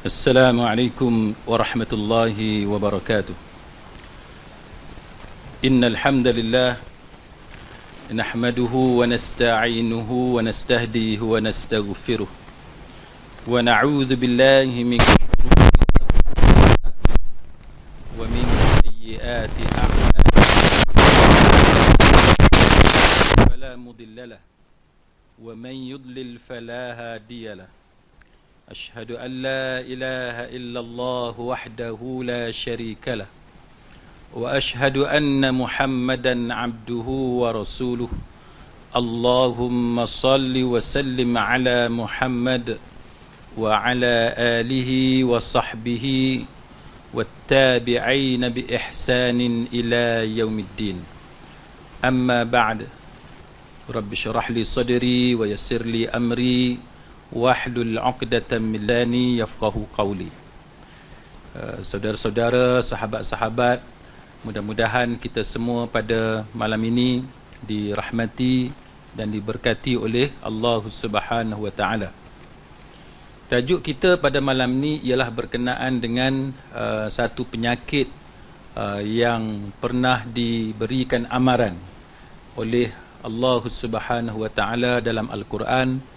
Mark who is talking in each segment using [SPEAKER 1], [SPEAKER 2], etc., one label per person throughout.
[SPEAKER 1] السلام عليكم ورحمة الله وبركاته. إن الحمد لله نحمده ونستعينه ونستهديه ونستغفره ونعوذ بالله من شرور ومن سيئات أعمالنا فلا مضل له ومن يضلل فلا هادي له. أشهد أن لا إله إلا الله وحده لا شريك له وأشهد أن محمدا عبده ورسوله. اللهم صل وسلم على محمد وعلى آله وصحبه والتابعين بإحسان إلى يوم الدين. أما بعد، رب اشرح لي صدري ويسر لي أمري wahlul 'uqdatam min lisani yafqahu qawli. Saudara-saudara, sahabat-sahabat, mudah-mudahan kita semua pada malam ini dirahmati dan diberkati oleh Allah Subhanahu wa taala. Tajuk kita pada malam ini ialah berkenaan dengan satu penyakit yang pernah diberikan amaran oleh Allah Subhanahu wa taala dalam Al-Quran,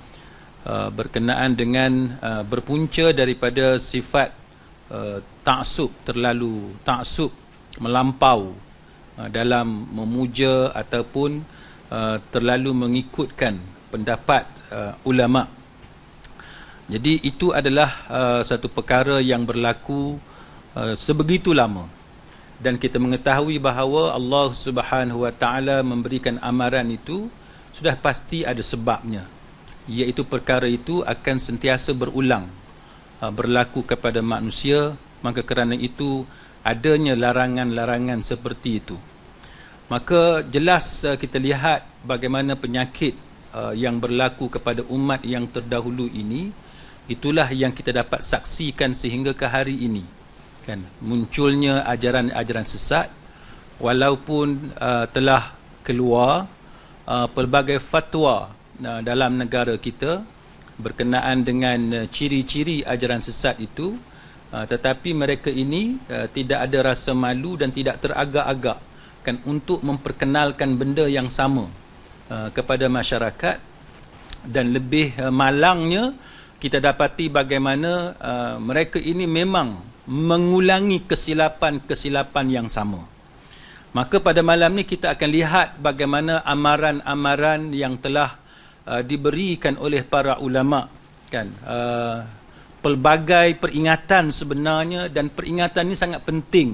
[SPEAKER 1] berkenaan dengan berpunca daripada sifat ta'assub, ta'assub melampau dalam memuja ataupun terlalu mengikutkan pendapat ulama. Jadi itu adalah satu perkara yang berlaku sebegitu lama, dan kita mengetahui bahawa Allah Subhanahu wa taala memberikan amaran itu sudah pasti ada sebabnya, iaitu perkara itu akan sentiasa berulang berlaku kepada manusia. Maka kerana itu adanya larangan-larangan seperti itu. Maka jelas kita lihat bagaimana penyakit yang berlaku kepada umat yang terdahulu ini, itulah yang kita dapat saksikan sehingga ke hari ini, kan, munculnya ajaran-ajaran sesat, walaupun telah keluar pelbagai fatwa dalam negara kita berkenaan dengan ciri-ciri ajaran sesat itu, tetapi mereka ini tidak ada rasa malu dan tidak teragak-agak, kan, untuk memperkenalkan benda yang sama kepada masyarakat. Dan lebih malangnya kita dapati bagaimana mereka ini memang mengulangi kesilapan-kesilapan yang sama. Maka pada malam ni kita akan lihat bagaimana amaran-amaran yang telah diberikan oleh para ulama, kan, pelbagai peringatan sebenarnya, dan peringatan ini sangat penting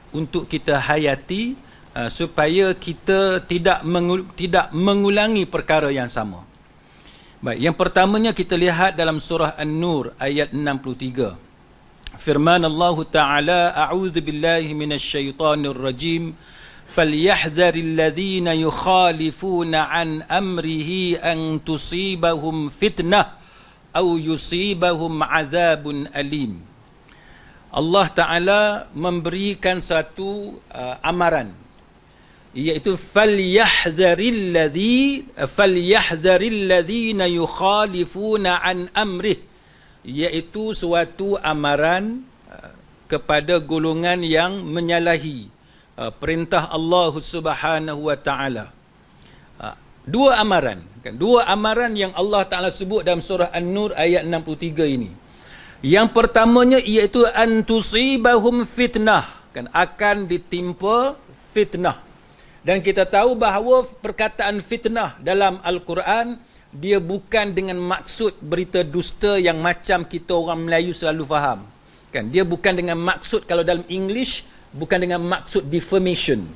[SPEAKER 1] untuk kita hayati supaya kita tidak mengulangi perkara yang sama. Baik, yang pertamanya kita lihat dalam surah An-Nur ayat 63. Firman Allah Ta'ala, a'udzu billahi minasyaitonir rajim, فَلْيَحْذَرِ الَّذِينَ يُخَالِفُونَ عَنْ أَمْرِهِ أَنْ تُصِيبَهُمْ فِتْنَةٌ أَوْ يُصِيبَهُمْ عَذَابٌ أَلِيمٌ. Allah Ta'ala memberikan satu amaran, iaitu فَلْيَحْذَرِ الَّذِينَ يُخَالِفُونَ عَنْ أَمْرِهِ, iaitu suatu amaran kepada golongan yang menyalahi perintah Allah Subhanahu wa taala. Dua amaran, kan, dua amaran yang Allah Taala sebut dalam surah An-Nur ayat 63 ini. Yang pertamanya iaitu antusibahum fitnah, kan, akan ditimpa fitnah. Dan kita tahu bahawa perkataan fitnah dalam Al-Quran, dia bukan dengan maksud berita dusta yang macam kita orang Melayu selalu faham, kan. Dia bukan dengan maksud, kalau dalam English, bukan dengan maksud defamation,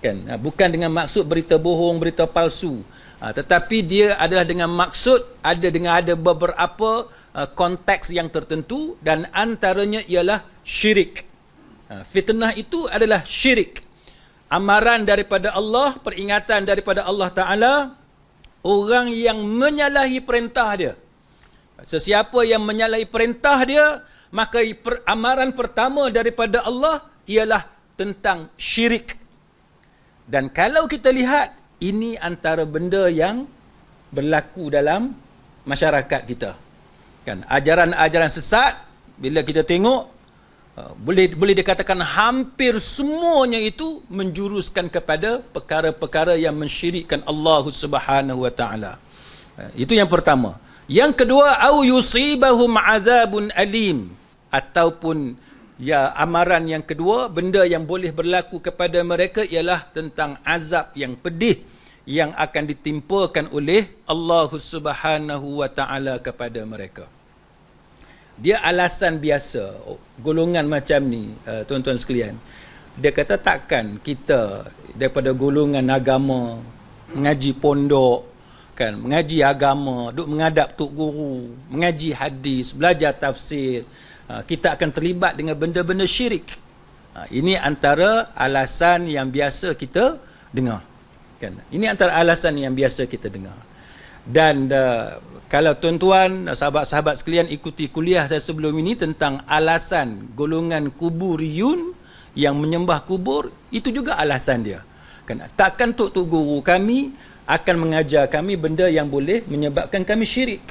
[SPEAKER 1] kan, bukan dengan maksud berita bohong, berita palsu, tetapi dia adalah dengan maksud ada beberapa konteks yang tertentu, dan antaranya ialah syirik. Fitnah itu adalah syirik. Amaran daripada Allah, peringatan daripada Allah Ta'ala, orang yang menyalahi perintah dia. Sesiapa yang menyalahi perintah dia, maka amaran pertama daripada Allah ialah tentang syirik. Dan kalau kita lihat, ini antara benda yang berlaku dalam masyarakat kita, kan, ajaran-ajaran sesat bila kita tengok, boleh dikatakan hampir semuanya itu menjuruskan kepada perkara-perkara yang mensyirikkan Allah Subhanahu wa taala. Itu yang pertama. Yang kedua, au yusibahum azabun alim, ataupun ya, amaran yang kedua, benda yang boleh berlaku kepada mereka ialah tentang azab yang pedih yang akan ditimpakan oleh Allah Subhanahu wa taala kepada mereka. Dia alasan biasa golongan macam ni, tuan-tuan sekalian. Dia kata takkan kita daripada golongan agama, mengaji pondok, kan, mengaji agama, duk menghadap tok guru, mengaji hadis, belajar tafsir, kita akan terlibat dengan benda-benda syirik. Ini antara alasan yang biasa kita dengar, kan? Ini antara alasan yang biasa kita dengar. Dan kalau tuan-tuan, sahabat-sahabat sekalian ikuti kuliah saya sebelum ini tentang alasan golongan kuburiyun yang menyembah kubur, itu juga alasan dia, kan? Takkan tok guru kami akan mengajar kami benda yang boleh menyebabkan kami syirik.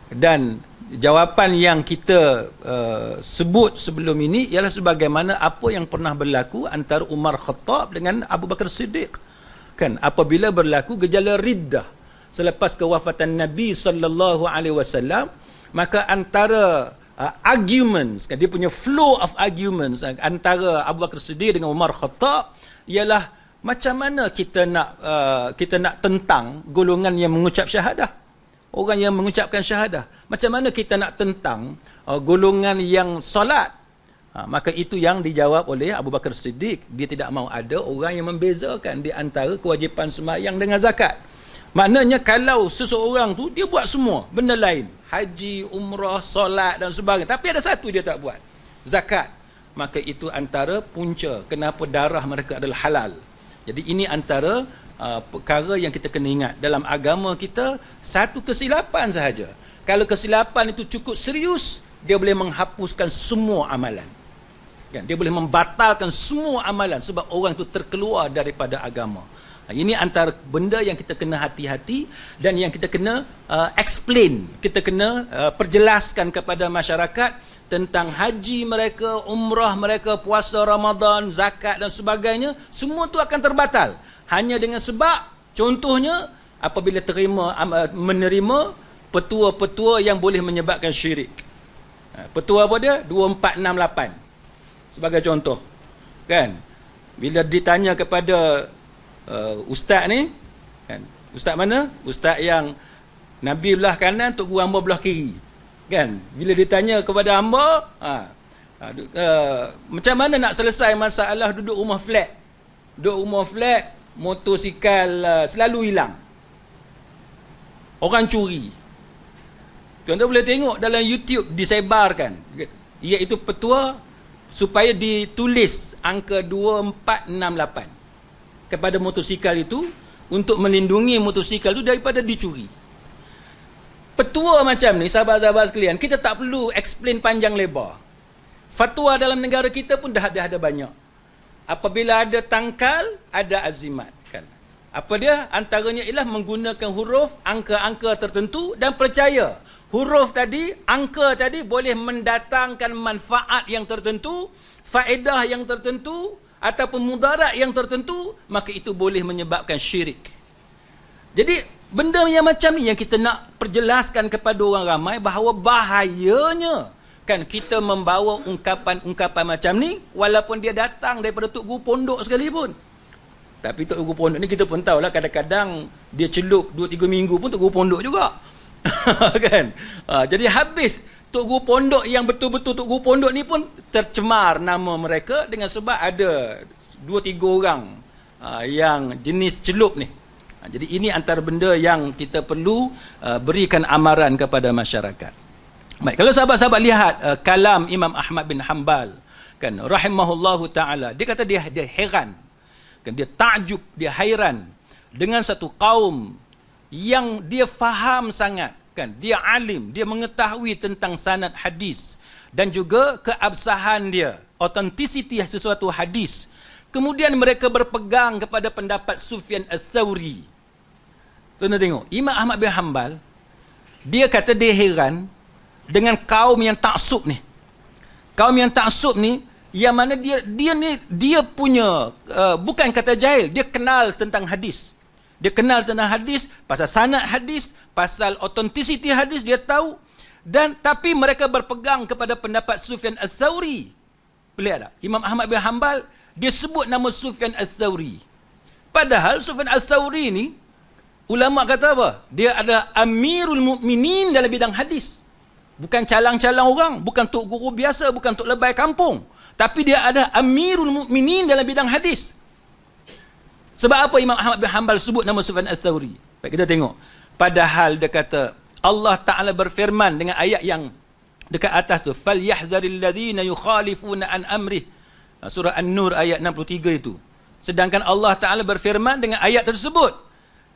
[SPEAKER 1] Dan jawapan yang kita sebut sebelum ini ialah sebagaimana apa yang pernah berlaku antara Umar Khattab dengan Abu Bakar Siddiq, kan? Apabila berlaku gejala riddah selepas kewafatan Nabi sallallahu alaihi wasallam, maka antara arguments, kan, dia punya flow of arguments antara Abu Bakar Siddiq dengan Umar Khattab ialah macam mana kita nak tentang golongan yang mengucap syahadah, orang yang mengucapkan syahadah. Macam mana kita nak tentang golongan yang solat. Maka itu yang dijawab oleh Abu Bakar Siddiq. Dia tidak mahu ada orang yang membezakan di antara kewajipan sembahyang dengan zakat. Maknanya kalau seseorang tu dia buat semua benda lain, haji, umrah, solat dan sebagainya, tapi ada satu dia tak buat, zakat, maka itu antara punca kenapa darah mereka adalah halal. Jadi ini antara perkara yang kita kena ingat dalam agama kita. Satu kesilapan sahaja, kalau kesilapan itu cukup serius, dia boleh menghapuskan semua amalan, kan? Dia boleh membatalkan semua amalan sebab orang itu terkeluar daripada agama. Ini antara benda yang kita kena hati-hati dan yang kita kena explain, kita kena perjelaskan kepada masyarakat tentang haji mereka, umrah mereka, puasa Ramadan, zakat dan sebagainya. Semua tu akan terbatal hanya dengan sebab, contohnya, apabila menerima petua-petua yang boleh menyebabkan syirik. Petua apa dia? 2468 sebagai contoh, kan? Bila ditanya kepada ustaz ni, kan, ustaz mana? Ustaz yang Nabi belah kanan, tok guru hamba belah kiri, kan? Bila ditanya kepada hamba, macam mana nak selesai masalah duduk rumah flat? Duduk rumah flat, motosikal selalu hilang, orang curi. Tuan-tuan boleh tengok dalam YouTube disebarkan, iaitu petua supaya ditulis angka 2468 kepada motosikal itu untuk melindungi motosikal itu daripada dicuri. Petua macam ni, sahabat-sahabat sekalian, kita tak perlu explain panjang lebar. Fatwa dalam negara kita pun dah ada banyak. Apabila ada tangkal, ada azimat, kan? Apa dia? Antaranya ialah menggunakan huruf, angka-angka tertentu, dan percaya huruf tadi, angka tadi boleh mendatangkan manfaat yang tertentu, faedah yang tertentu, ataupun mudarat yang tertentu, maka itu boleh menyebabkan syirik. Jadi benda yang macam ni yang kita nak perjelaskan kepada orang ramai bahawa bahayanya, kan, kita membawa ungkapan-ungkapan macam ni walaupun dia datang daripada tok guru pondok sekalipun. Tapi tok guru pondok ni kita pun tahulah, kadang-kadang dia celup 2-3 minggu pun tok guru pondok juga. Kan? Jadi habis tok guru pondok yang betul-betul tok guru pondok ni pun tercemar nama mereka dengan sebab ada 2-3 orang yang jenis celup ni. Jadi ini antara benda yang kita perlu berikan amaran kepada masyarakat. Baik, kalau sahabat-sahabat lihat kalam Imam Ahmad bin Hanbal, kan, rahimahullahu taala, dia kata dia heran, kan, dia takjub, dia hairan dengan satu kaum yang dia faham sangat, kan, dia alim, dia mengetahui tentang sanad hadis dan juga keabsahan dia, authenticity sesuatu hadis. Kemudian mereka berpegang kepada pendapat Sufyan Ats-Tsauri. Tuan-tuan tengok, Imam Ahmad bin Hanbal, dia kata dia heran dengan kaum yang taksub ni. Kaum yang taksub ni, yang mana dia punya bukan kata jahil, dia kenal tentang hadis. Dia kenal tentang hadis, pasal sanad hadis, pasal authenticity hadis dia tahu. Dan tapi mereka berpegang kepada pendapat Sufyan Ats-Tsauri. Pelik tak? Imam Ahmad bin Hanbal dia sebut nama Sufyan Ats-Tsauri. Padahal Sufyan Ats-Tsauri ni ulama kata apa? Dia adalah Amirul Mukminin dalam bidang hadis. Bukan calang-calang orang, bukan tok guru biasa, bukan tok lebay kampung. Tapi dia ada Amirul Mukminin dalam bidang hadis. Sebab apa Imam Ahmad bin Hanbal sebut nama Sufyan Ats-Tsauri? Baik, kita tengok. Padahal dia kata Allah Ta'ala berfirman dengan ayat yang dekat atas tu, falyahzaril ladzina yukhalifuna an amrih. Surah An-Nur ayat 63 itu. Sedangkan Allah Ta'ala berfirman dengan ayat tersebut.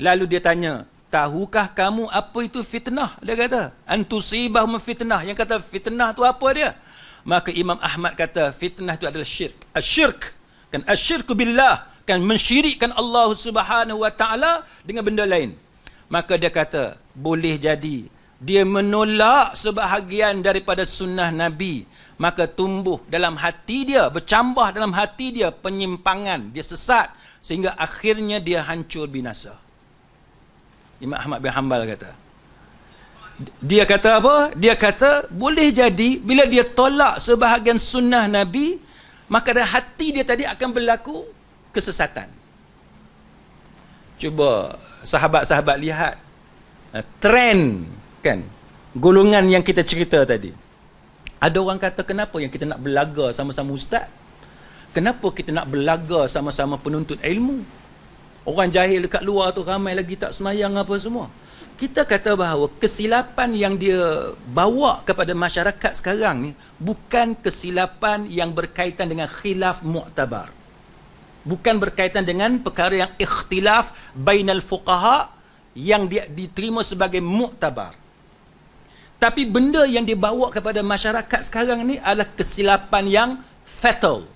[SPEAKER 1] Lalu dia tanya, tahukah kamu apa itu fitnah? Dia kata, antusibahum fitnah. Yang kata fitnah tu apa dia? Maka Imam Ahmad kata fitnah itu adalah syirk. Asyirk, kan asyirku billah, kan mensyirikkan Allah Subhanahu wa taala dengan benda lain. Maka dia kata boleh jadi dia menolak sebahagian daripada sunnah Nabi, maka tumbuh dalam hati dia, bercambah dalam hati dia penyimpangan, dia sesat sehingga akhirnya dia hancur binasa. Imam Ahmad bin Hanbal kata. Dia kata apa? Dia kata boleh jadi bila dia tolak sebahagian sunnah Nabi, maka dalam hati dia tadi akan berlaku kesesatan. Cuba sahabat-sahabat lihat trend, kan, golongan yang kita cerita tadi. Ada orang kata kenapa yang kita nak berlaga sama-sama ustaz? Kenapa kita nak berlaga sama-sama penuntut ilmu? Orang jahil dekat luar tu ramai lagi tak semayang apa semua. Kita kata bahawa kesilapan yang dia bawa kepada masyarakat sekarang ni bukan kesilapan yang berkaitan dengan khilaf mu'tabar. Bukan berkaitan dengan perkara yang ikhtilaf bainal fuqaha yang dia diterima sebagai mu'tabar. Tapi benda yang dibawa kepada masyarakat sekarang ni adalah kesilapan yang fatal.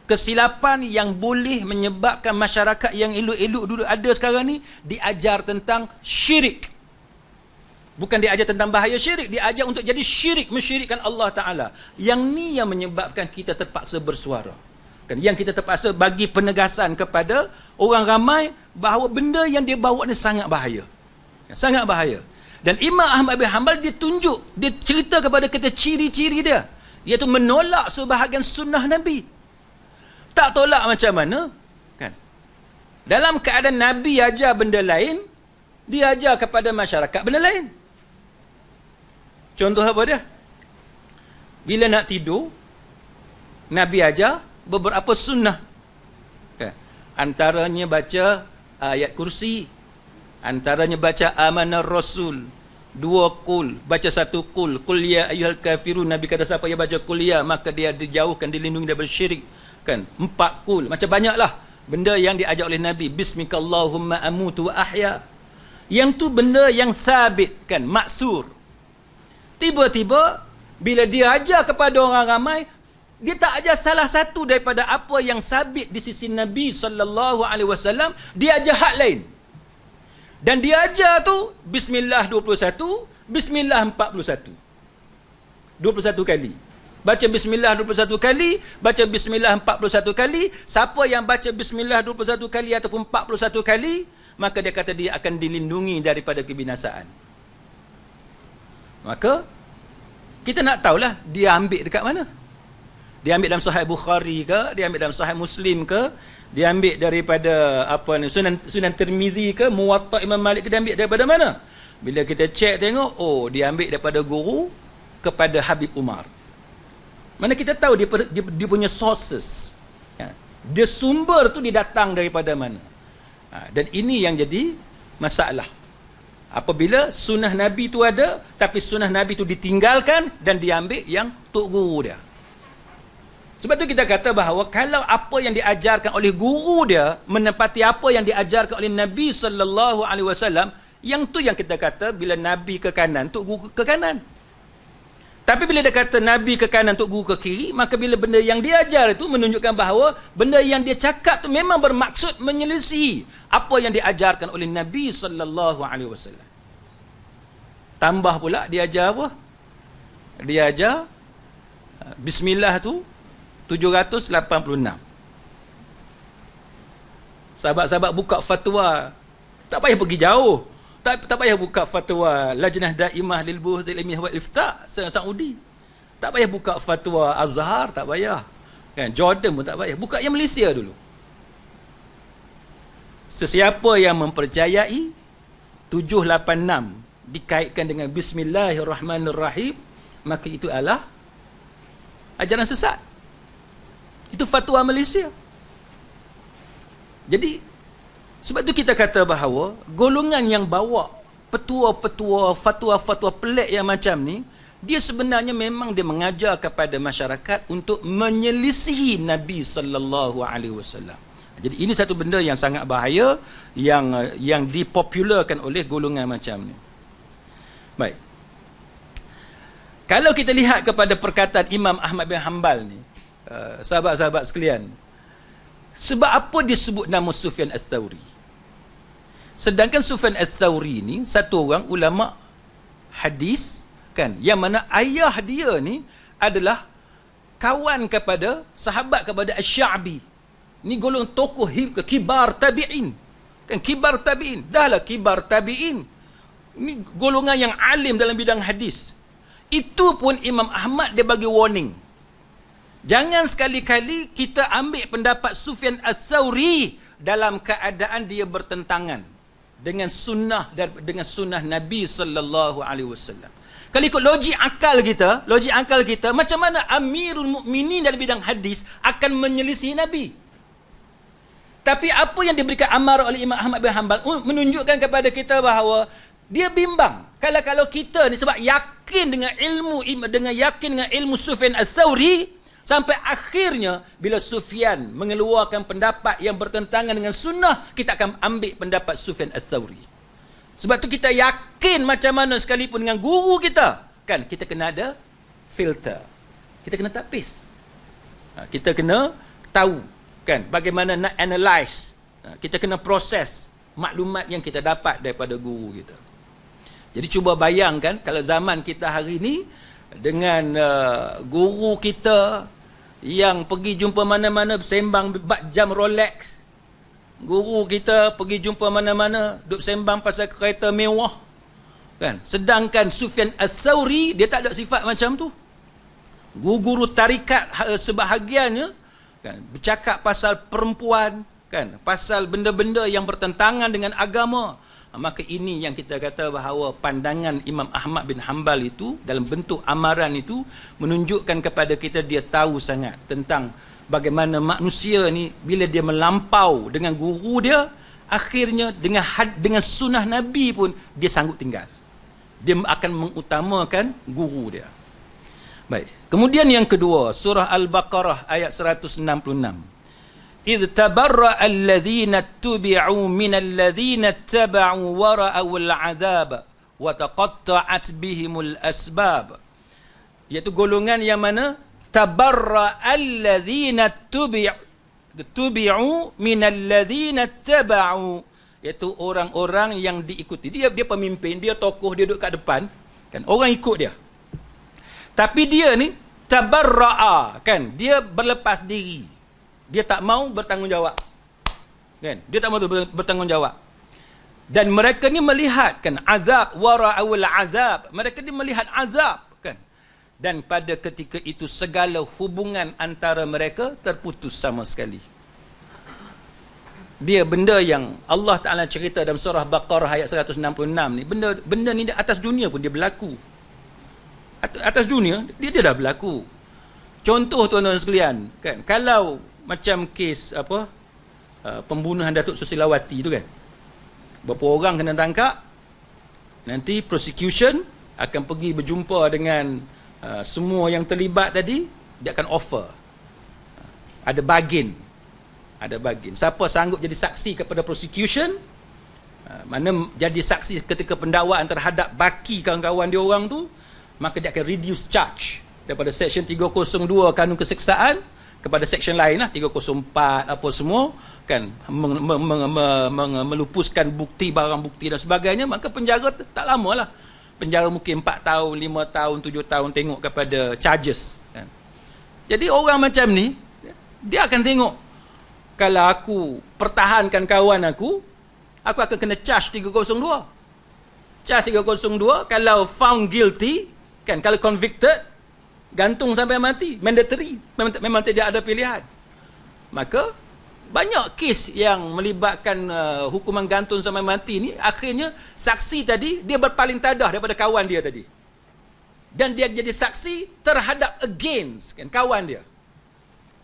[SPEAKER 1] Kesilapan yang boleh menyebabkan masyarakat yang elok-elok dulu ada sekarang ni diajar tentang syirik. Bukan diajar tentang bahaya syirik, diajar untuk jadi syirik, mensyirikkan Allah Ta'ala. Yang ni yang menyebabkan kita terpaksa bersuara. Kan, yang kita terpaksa bagi penegasan kepada orang ramai bahawa benda yang dia bawa ni sangat bahaya. Sangat bahaya. Dan Imam Ahmad bin Hanbal dia tunjuk, dia cerita kepada kita ciri-ciri dia, iaitu menolak sebahagian sunnah Nabi. Tak tolak macam mana? Kan? Dalam keadaan Nabi ajar benda lain, dia ajar kepada masyarakat benda lain. Contoh apa dia? Bila nak tidur, Nabi ajar beberapa sunnah. Okay. Antaranya baca ayat kursi, antaranya baca amanar rasul, 2 qul, baca 1 qul ya ayyuhal kafirun. Nabi kata siapa yang baca qul ya maka dia dijauhkan, dilindungi daripada syirik. Kan, 4 qul, macam banyaklah benda yang diajar oleh Nabi. Bismikallahumma amutu wa ahya. Yang tu benda yang sabit, kan, maksur. Tiba-tiba bila dia ajar kepada orang ramai, dia tak ajar salah satu daripada apa yang sabit di sisi Nabi SAW, dia ajar hak lain. Dan dia ajar tu Bismillah 21, Bismillah 41. 21 kali. Baca Bismillah 21 kali, baca Bismillah 41 kali. Siapa yang baca Bismillah 21 kali ataupun 41 kali, maka dia kata dia akan dilindungi daripada kebinasaan. Maka kita nak tahulah dia ambil dekat mana. Dia ambil dalam Sahih Bukhari ke, dia ambil dalam Sahih Muslim ke, dia ambil daripada apa ni, Sunan Tirmizi ke, Muwatta Imam Malik ke, dia ambil daripada mana? Bila kita cek tengok, oh dia ambil daripada guru kepada Habib Umar. Mana kita tahu dia punya sources. Dia sumber tu dia datang daripada mana. Dan ini yang jadi masalah. Apabila sunnah Nabi tu ada, tapi sunnah Nabi tu ditinggalkan dan diambil yang tok guru dia. Sebab tu kita kata bahawa kalau apa yang diajarkan oleh guru dia menepati apa yang diajarkan oleh Nabi SAW, yang tu yang kita kata bila Nabi ke kanan, tok guru ke kanan. Tapi bila dia kata Nabi ke kanan, tok guru ke kiri, maka bila benda yang dia ajar itu menunjukkan bahawa benda yang dia cakap tu memang bermaksud menyelisihi apa yang diajarkan oleh Nabi SAW. Tambah pula dia ajar apa? dia ajar bismillah tu 786. Sahabat-sahabat buka fatwa, tak payah pergi jauh, tak payah buka fatwa Lajnah Daimah lil Buhuth Ilmiah wal Ifta Saudi, tak payah buka fatwa Azhar, tak payah kan, Jordan pun tak payah, buka yang Malaysia dulu. Sesiapa yang mempercayai 786 dikaitkan dengan Bismillahirrahmanirrahim, maka itu adalah ajaran sesat. Itu fatwa Malaysia. Jadi sebab tu kita kata bahawa golongan yang bawa petua-petua, fatwa-fatwa pelik yang macam ni, dia sebenarnya memang dia mengajar kepada masyarakat untuk menyelisihi Nabi sallallahu alaihi wasallam. Jadi ini satu benda yang sangat bahaya yang dipopularkan oleh golongan macam ni. Baik. Kalau kita lihat kepada perkataan Imam Ahmad bin Hanbal ni, sahabat-sahabat sekalian, sebab apa disebut nama Sufyan Ats-Tsauri? Sedangkan Sufyan Ats-Tsauri ni satu orang ulama hadis kan, yang mana ayah dia ni adalah kawan kepada sahabat kepada Asy-Sya'bi. Ni golongan tokoh kibar tabi'in. Kan kibar tabi'in. Dahlah kibar tabi'in. Ni golongan yang alim dalam bidang hadis. Itu pun Imam Ahmad dia bagi warning. Jangan sekali-kali kita ambil pendapat Sufyan Ats-Tsauri dalam keadaan dia bertentangan dengan sunnah dan dengan sunnah Nabi sallallahu alaihi wasallam. Kalau ikut logik akal kita, macam mana Amirul Mukminin dalam bidang hadis akan menyelisih Nabi? Tapi apa yang diberikan amarah oleh Imam Ahmad bin Hanbal menunjukkan kepada kita bahawa dia bimbang. Kalau kita ni sebab yakin dengan ilmu Sufyan Ats-Tsauri, sampai akhirnya bila Sufyan mengeluarkan pendapat yang bertentangan dengan sunnah, kita akan ambil pendapat Sufyan Ats-Tsauri. Sebab tu kita yakin macam mana sekalipun dengan guru kita, kan, kita kena ada filter. Kita kena tapis. Kita kena tahu, kan, bagaimana nak analyse. Kita kena proses maklumat yang kita dapat daripada guru kita. Jadi cuba bayangkan kalau zaman kita hari ni dengan guru kita yang pergi jumpa mana-mana sembang jam Rolex, guru kita pergi jumpa mana-mana duk sembang pasal kereta mewah, kan. Sedangkan Sufyan Ats-Tsauri dia tak ada sifat macam tu. Guru-guru tarikat sebahagiannya, kan, bercakap pasal perempuan, kan, pasal benda-benda yang bertentangan dengan agama. Maka ini yang kita kata bahawa pandangan Imam Ahmad bin Hanbal itu dalam bentuk amaran itu menunjukkan kepada kita dia tahu sangat tentang bagaimana manusia ni bila dia melampau dengan guru dia, akhirnya dengan sunnah Nabi pun dia sanggup tinggal. Dia akan mengutamakan guru dia. Baik. Kemudian yang kedua, surah Al-Baqarah ayat 166. إذ تبرأ الذين اتبعوا من الذين اتبعوا ورأوا العذاب وتقطعت بهم الأسباب. Iaitu golongan yang mana tabarra alladzina tubi'u min alladzina taba'u, iaitu orang-orang yang diikuti. Dia pemimpin, dia tokoh, dia duduk kat depan, kan, orang ikut dia. Tapi dia ni tabarra'a, kan, dia berlepas diri. Dia tak mau bertanggungjawab, kan? Dia tak mau bertanggungjawab. Dan mereka ni melihat, kan, azab, wara'ul azab. Mereka ni melihat azab, kan? Dan pada ketika itu segala hubungan antara mereka terputus sama sekali. Dia benda yang Allah Ta'ala cerita dalam surah Baqarah ayat 166 ni, benda ni atas dunia pun dia berlaku. Atas dunia dia dah berlaku. Contoh tuan-tuan sekalian, kan, kalau macam kes pembunuhan Datuk Susilawati tu, kan, berapa orang kena tangkap, nanti prosecution akan pergi berjumpa dengan semua yang terlibat tadi, dia akan offer, ada bargain. Siapa sanggup jadi saksi kepada prosecution, mana jadi saksi ketika pendakwaan terhadap baki kawan-kawan dia orang tu, maka dia akan reduce charge daripada section 302 kanun keseksaan kepada section lain lah, 304 apa semua, kan, melupuskan bukti, barang bukti dan sebagainya. Maka penjara tak lama lah, penjara mungkin 4 tahun, 5 tahun, 7 tahun tengok kepada charges kan. Jadi orang macam ni dia akan tengok, kalau aku pertahankan kawan aku akan kena charge 302. Charge 302, kalau found guilty kan, kalau convicted gantung sampai mati, mandatory, memang tidak ada pilihan. Maka banyak kes yang melibatkan hukuman gantung sampai mati ni, akhirnya saksi tadi dia berpaling tadah daripada kawan dia tadi, dan dia jadi saksi terhadap against kan kawan dia,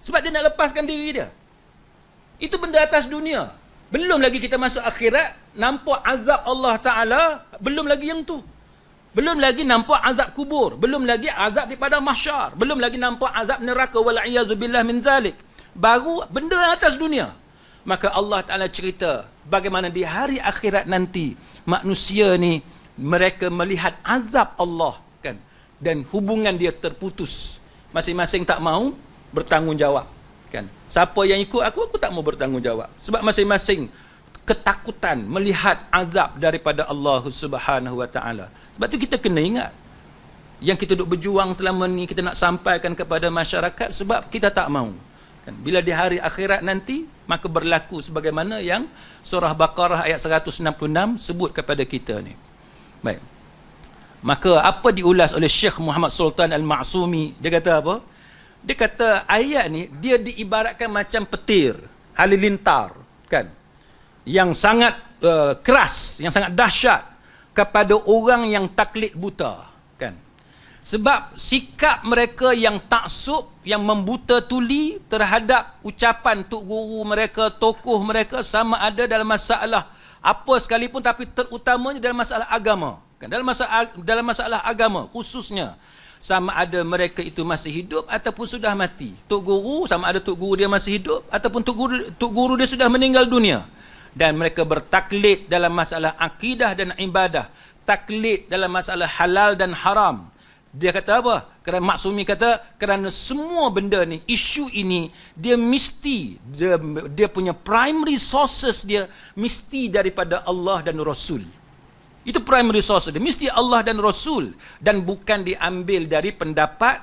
[SPEAKER 1] sebab dia nak lepaskan diri dia. Itu benda atas dunia. Belum lagi kita masuk akhirat, nampak azab Allah Ta'ala, belum lagi yang tu. Belum lagi nampak azab kubur, belum lagi azab di padang mahsyar, belum lagi nampak azab neraka, wal'iyazubillah min zalik. Baru benda atas dunia. Maka Allah Ta'ala cerita bagaimana di hari akhirat nanti manusia ni mereka melihat azab Allah kan, dan hubungan dia terputus. Masing-masing tak mau bertanggungjawab kan. Siapa yang ikut aku tak mau bertanggungjawab, sebab masing-masing ketakutan melihat azab daripada Allah Subhanahu wa Ta'ala. Sebab tu kita kena ingat yang kita duk berjuang selama ni, kita nak sampaikan kepada masyarakat, sebab kita tak mau kan, bila di hari akhirat nanti maka berlaku sebagaimana yang surah Baqarah ayat 166 sebut kepada kita ni. Baik. Maka apa diulas oleh Syekh Muhammad Sultan Al-Ma'sumi, dia kata apa? Dia kata ayat ni dia diibaratkan macam petir halilintar kan, yang sangat keras, yang sangat dahsyat kepada orang yang taklid buta kan. Sebab sikap mereka yang taksub, yang membuta tuli terhadap ucapan tok guru mereka, tokoh mereka, sama ada dalam masalah apa sekalipun, tapi terutamanya dalam masalah agama kan. Dalam masalah agama khususnya, sama ada mereka itu masih hidup ataupun sudah mati. Tok guru, sama ada tok guru dia masih hidup ataupun tok guru dia sudah meninggal dunia. Dan mereka bertaklid dalam masalah akidah dan ibadah, taklid dalam masalah halal dan haram. Dia kata apa? Kerana Maksumi kata, kerana semua benda ni, isu ini, dia mesti, dia punya primary sources dia mesti daripada Allah dan Rasul. Itu primary source dia, mesti Allah dan Rasul, dan bukan diambil dari pendapat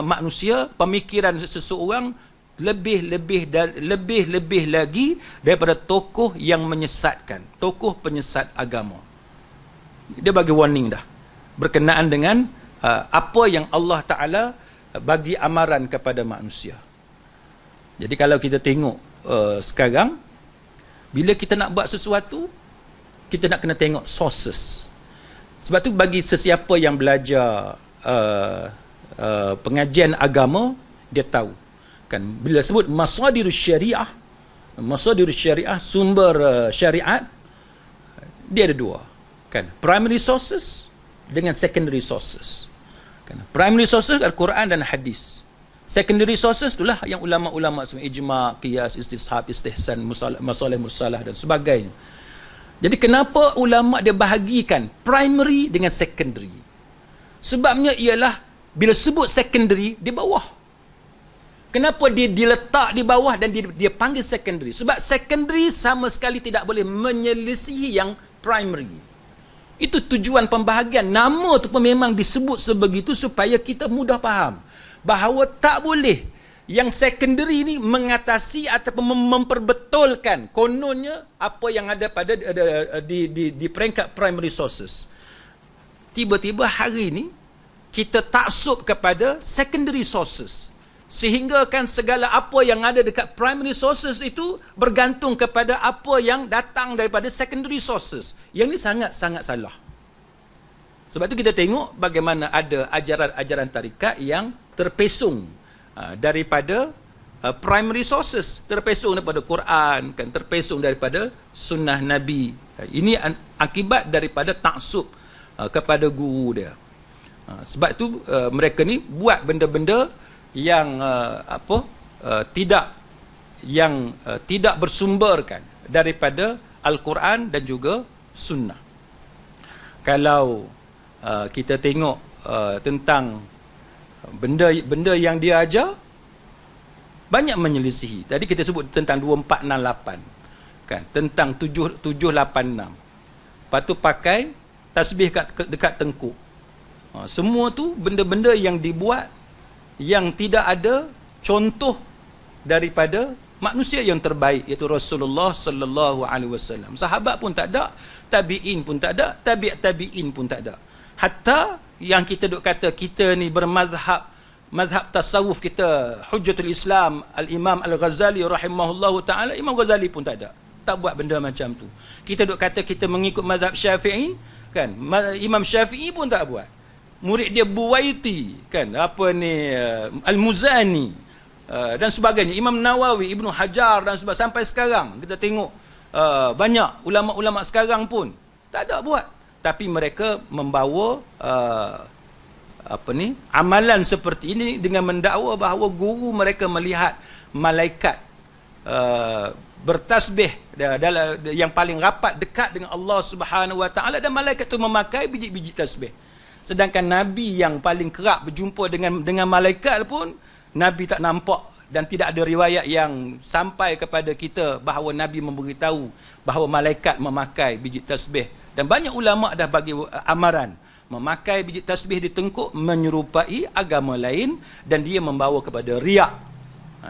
[SPEAKER 1] manusia, pemikiran seseorang, lebih lagi daripada tokoh yang menyesatkan, tokoh penyesat agama. Dia bagi warning dah berkenaan dengan apa yang Allah Ta'ala bagi amaran kepada manusia. Jadi kalau kita tengok sekarang, bila kita nak buat sesuatu, kita nak kena tengok sources. Sebab tu bagi sesiapa yang belajar pengajian agama, dia tahu kan, bila sebut masadirus syariah, sumber syariat, dia ada dua kan, primary sources dengan secondary sources kan. Primary sources Al-Quran dan hadis. Secondary sources itulah yang ulama-ulama semua, ijma', qiyas, istishab, istihsan, masalah mursalah dan sebagainya. Jadi kenapa ulama dia bahagikan primary dengan secondary? Sebabnya ialah bila sebut secondary di bawah. Kenapa dia diletak di bawah dan dia panggil secondary? Sebab secondary sama sekali tidak boleh menyelisihi yang primary. Itu tujuan pembahagian. Nama tu pun memang disebut sebegitu supaya kita mudah faham bahawa tak boleh yang secondary ni mengatasi ataupun memperbetulkan kononnya apa yang ada pada di peringkat primary sources. Tiba-tiba hari ni kita taksub kepada secondary sources, sehingga kan segala apa yang ada dekat primary sources itu bergantung kepada apa yang datang daripada secondary sources. Yang ni sangat-sangat salah. Sebab tu kita tengok bagaimana ada ajaran-ajaran tarikat yang terpesong daripada primary sources, terpesong daripada Quran, kan, terpesong daripada sunnah Nabi. Ini akibat daripada taksub kepada guru dia. Sebab tu mereka ni buat benda-benda yang tidak bersumberkan daripada Al-Quran dan juga sunnah. Kalau kita tengok tentang benda yang dia ajar, banyak menyelisihi. Tadi kita sebut tentang 2468 kan, tentang 786. Lepas tu pakai tasbih dekat tengkuk. Semua tu benda-benda yang dibuat yang tidak ada contoh daripada manusia yang terbaik, iaitu Rasulullah sallallahu alaihi wasallam. Sahabat pun tak ada, tabi'in pun tak ada, tabi'in pun tak ada. Hatta yang kita duk kata kita ni bermazhab, mazhab tasawuf kita, Hujjatul Islam Al-Imam Al-Ghazali rahimahullahu taala, Imam Ghazali pun tak ada, tak buat benda macam tu. Kita duk kata kita mengikut mazhab Syafi'i, kan, Imam Syafi'i pun tak buat. Murid dia Buwaiti, kan, apa ni, Al-Muzani, dan sebagainya, Imam Nawawi, Ibnu Hajar dan sebagainya. Sampai sekarang kita tengok banyak ulama-ulama sekarang pun tak ada buat, tapi mereka membawa amalan seperti ini dengan mendakwa bahawa guru mereka melihat malaikat bertasbih yang paling rapat dekat dengan Allah Subhanahu wa taala, dan malaikat itu memakai biji-biji tasbih. Sedangkan Nabi yang paling kerap berjumpa dengan malaikat pun Nabi tak nampak, dan tidak ada riwayat yang sampai kepada kita bahawa Nabi memberitahu bahawa malaikat memakai biji tasbih. Dan banyak ulama dah bagi amaran memakai biji tasbih di tengkuk menyerupai agama lain, dan dia membawa kepada riak.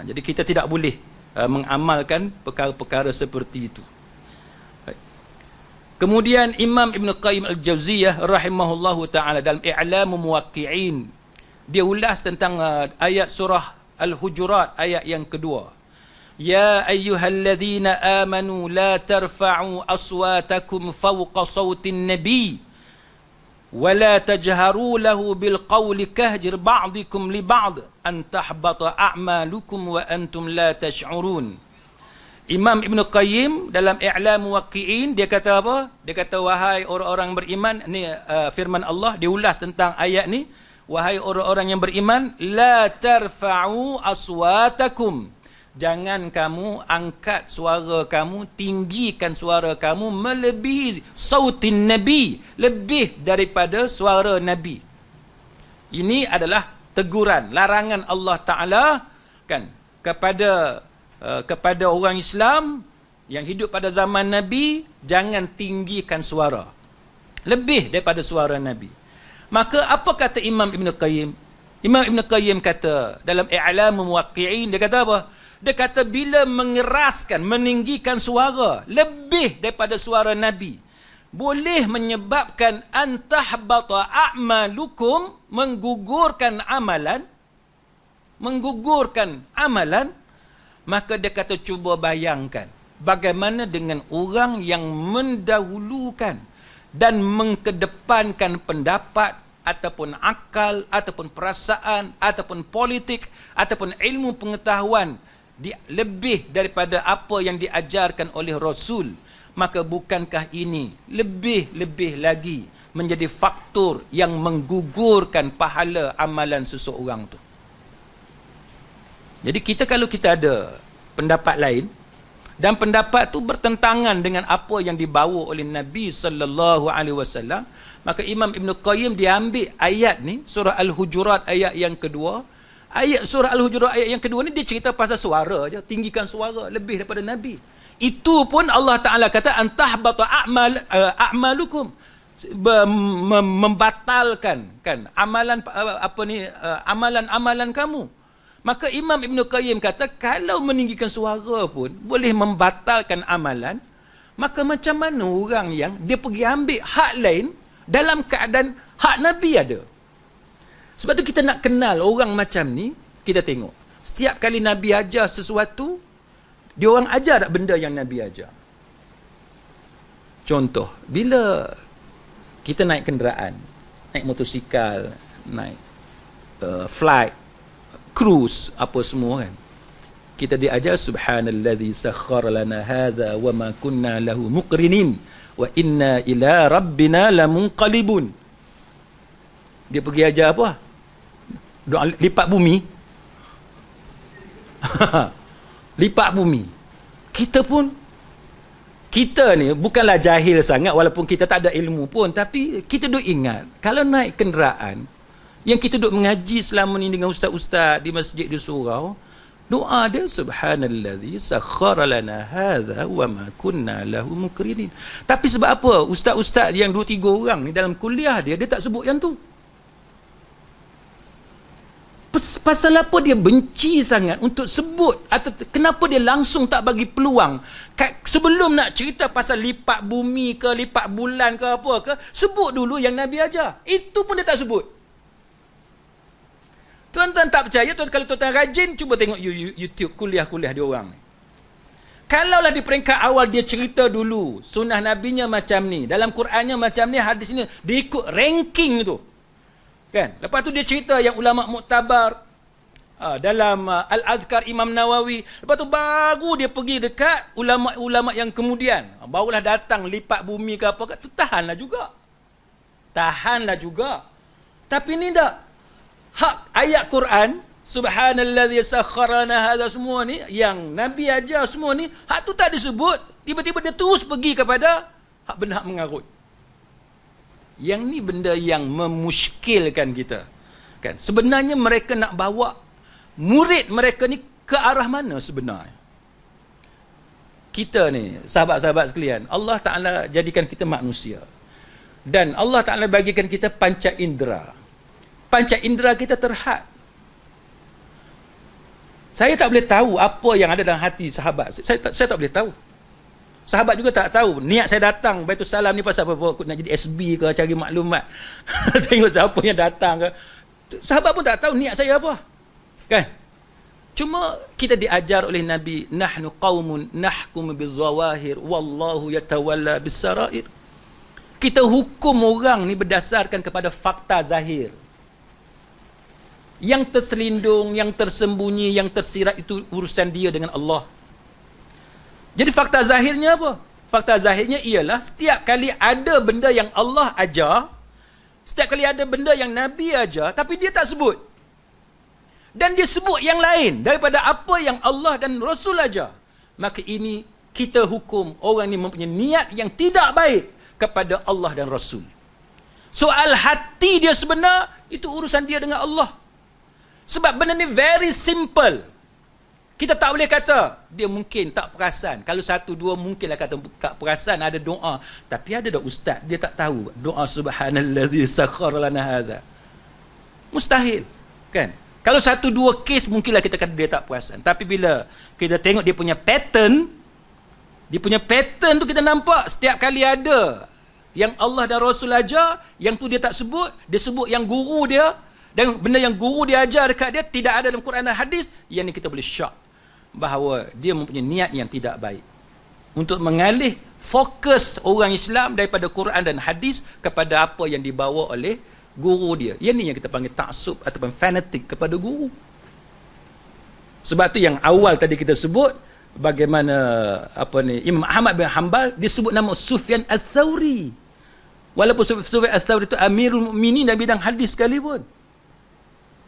[SPEAKER 1] Jadi kita tidak boleh mengamalkan perkara-perkara seperti itu. Kemudian Imam Ibn Qayyim Al-Jauziyah rahimahullahu ta'ala dalam I'lamu Muwaqqi'in, dia ulas tentang ayat surah Al-Hujurat ayat yang kedua. Ya ayyuhalladzina amanu la tarfa'u aswatakum fawqa sawtin nabi wa la tajharu lahu bil qawli kahjir ba'dikum li ba'd an tahbata a'malukum wa antum la tash'urun. Imam Ibn Qayyim dalam I'lam Muwaqqi'in dia kata apa? Dia kata, wahai orang-orang beriman, ni firman Allah, dia ulas tentang ayat ni. Wahai orang-orang yang beriman, la tarfa'u aswatakum, jangan kamu angkat suara kamu, tinggikan suara kamu melebihi sautin nabi, lebih daripada suara nabi. Ini adalah teguran, larangan Allah Ta'ala, kan, kepada orang Islam yang hidup pada zaman Nabi, jangan tinggikan suara lebih daripada suara Nabi. Maka apa kata Imam Ibn Qayyim? Imam Ibn Qayyim kata dalam I'lam Muwaqqi'in, dia kata apa? Dia kata bila mengeraskan, meninggikan suara lebih daripada suara Nabi, boleh menyebabkan antahbata a'malukum, menggugurkan amalan. Maka dia kata, cuba bayangkan bagaimana dengan orang yang mendahulukan dan mengkedepankan pendapat ataupun akal ataupun perasaan ataupun politik ataupun ilmu pengetahuan lebih daripada apa yang diajarkan oleh Rasul. Maka bukankah ini lebih lagi menjadi faktor yang menggugurkan pahala amalan seseorang tu? Jadi kalau kita ada pendapat lain dan pendapat tu bertentangan dengan apa yang dibawa oleh Nabi sallallahu alaihi wasallam, maka Imam Ibn Qayyim dia ambil ayat ni, surah Al-Hujurat ayat yang kedua. Ayat surah Al-Hujurat ayat yang kedua ni dia cerita pasal suara je, tinggikan suara lebih daripada Nabi. Itu pun Allah Taala kata antahbata a'malukum, membatalkan, kan, amalan kamu. Maka Imam Ibn Qayyim kata, kalau meninggikan suara pun boleh membatalkan amalan, maka macam mana orang yang dia pergi ambil hak lain dalam keadaan hak Nabi ada? Sebab tu kita nak kenal orang macam ni, kita tengok setiap kali Nabi ajar sesuatu, dia orang ajar tak benda yang Nabi ajar? Contoh, bila kita naik kenderaan, naik motosikal, naik flight, cruise, apa semua, kan, kita diajar subhanallazi sakhkhara lana hadza wa ma kunna lahu muqrinin wa inna ila rabbina lamunqalibun. Dia pergi ajar apa? Doa lipat bumi. Lipat bumi. Kita ni bukanlah jahil sangat, walaupun kita tak ada ilmu pun, tapi kita duk ingat kalau naik kenderaan yang kita duk mengaji selama ni dengan ustaz-ustaz di masjid di surau, Doa dia, subhanallazi sakhkhara lana hadza wa ma kunna lahu mukrinin. Tapi sebab apa ustaz-ustaz yang 2-3 orang ni dalam kuliah dia tak sebut yang tu? Pasal apa dia benci sangat untuk sebut, atau kenapa dia langsung tak bagi peluang sebelum nak cerita pasal lipat bumi ke lipat bulan ke apa ke, sebut dulu yang Nabi ajar. Itu pun dia tak sebut. Tuan-tuan tak percaya, kalau tuan-tuan rajin cuba tengok YouTube kuliah-kuliah dia orang ni. Kalaulah di peringkat awal dia cerita dulu sunnah nabinya macam ni, dalam Qurannya macam ni, hadis ni, dia ikut ranking tu. Kan? Lepas tu dia cerita yang ulama muktabar dalam Al-Azkar Imam Nawawi. Lepas tu baru dia pergi dekat ulama-ulama yang kemudian. Barulah datang lipat bumi ke apa, tu tahanlah juga. Tahanlah juga. Tapi ni tak. Hak ayat Quran, subhanallazi sakhkhara lana hadza, semua ni yang Nabi ajar semua ni, hak tu tak disebut. Tiba-tiba dia terus pergi kepada hak benar mengarut. Yang ni benda yang memuskilkan kita. Kan? Sebenarnya mereka nak bawa murid mereka ni ke arah mana sebenarnya? Kita ni, sahabat-sahabat sekalian, Allah Ta'ala jadikan kita manusia. Dan Allah Ta'ala bagikan kita panca indera. Panca indera kita terhad. Saya tak boleh tahu apa yang ada dalam hati sahabat. Saya tak boleh tahu. Sahabat juga tak tahu. Niat saya datang Baitul Salam ni pasal apa? Nak jadi SB ke, cari maklumat. Tengok siapa yang datang ke. Sahabat pun tak tahu niat saya apa. Kan? Cuma kita diajar oleh Nabi, nahnu qaumun nahkum bizawahir wallahu yatawalla bisarair. Kita hukum orang ni berdasarkan kepada fakta zahir. Yang terselindung, yang tersembunyi, yang tersirat, itu urusan dia dengan Allah. Jadi fakta zahirnya apa? Fakta zahirnya ialah setiap kali ada benda yang Allah ajar, setiap kali ada benda yang Nabi ajar, tapi dia tak sebut. Dan dia sebut yang lain daripada apa yang Allah dan Rasul ajar. Maka ini kita hukum orang ini mempunyai niat yang tidak baik kepada Allah dan Rasul. Soal hati dia sebenar, itu urusan dia dengan Allah. Sebab benda ni very simple. Kita tak boleh kata dia mungkin tak perasan. Kalau 1-2 mungkinlah kata tak perasan, ada doa. Tapi ada dah ustaz, dia tak tahu doa subhanallazi sakhkhara lana hadza. Mustahil. Kan? Kalau 1-2 kes mungkinlah kita kata dia tak perasan. Tapi bila kita tengok dia punya pattern tu kita nampak setiap kali ada yang Allah dan Rasul ajar, yang tu dia tak sebut, dia sebut yang guru dia, dan benda yang guru dia ajar dekat dia tidak ada dalam Quran dan hadis, yang ni kita boleh syak bahawa dia mempunyai niat yang tidak baik untuk mengalih fokus orang Islam daripada Quran dan hadis kepada apa yang dibawa oleh guru dia. Yang ni yang kita panggil taksub ataupun fanatik kepada guru. Sebab tu yang awal tadi kita sebut, bagaimana Imam Ahmad bin Hanbal disebut nama Sufyan Ats-Tsauri. Walaupun Sufyan Ats-Tsauri itu Amirul Mukminin dalam bidang hadis sekalipun.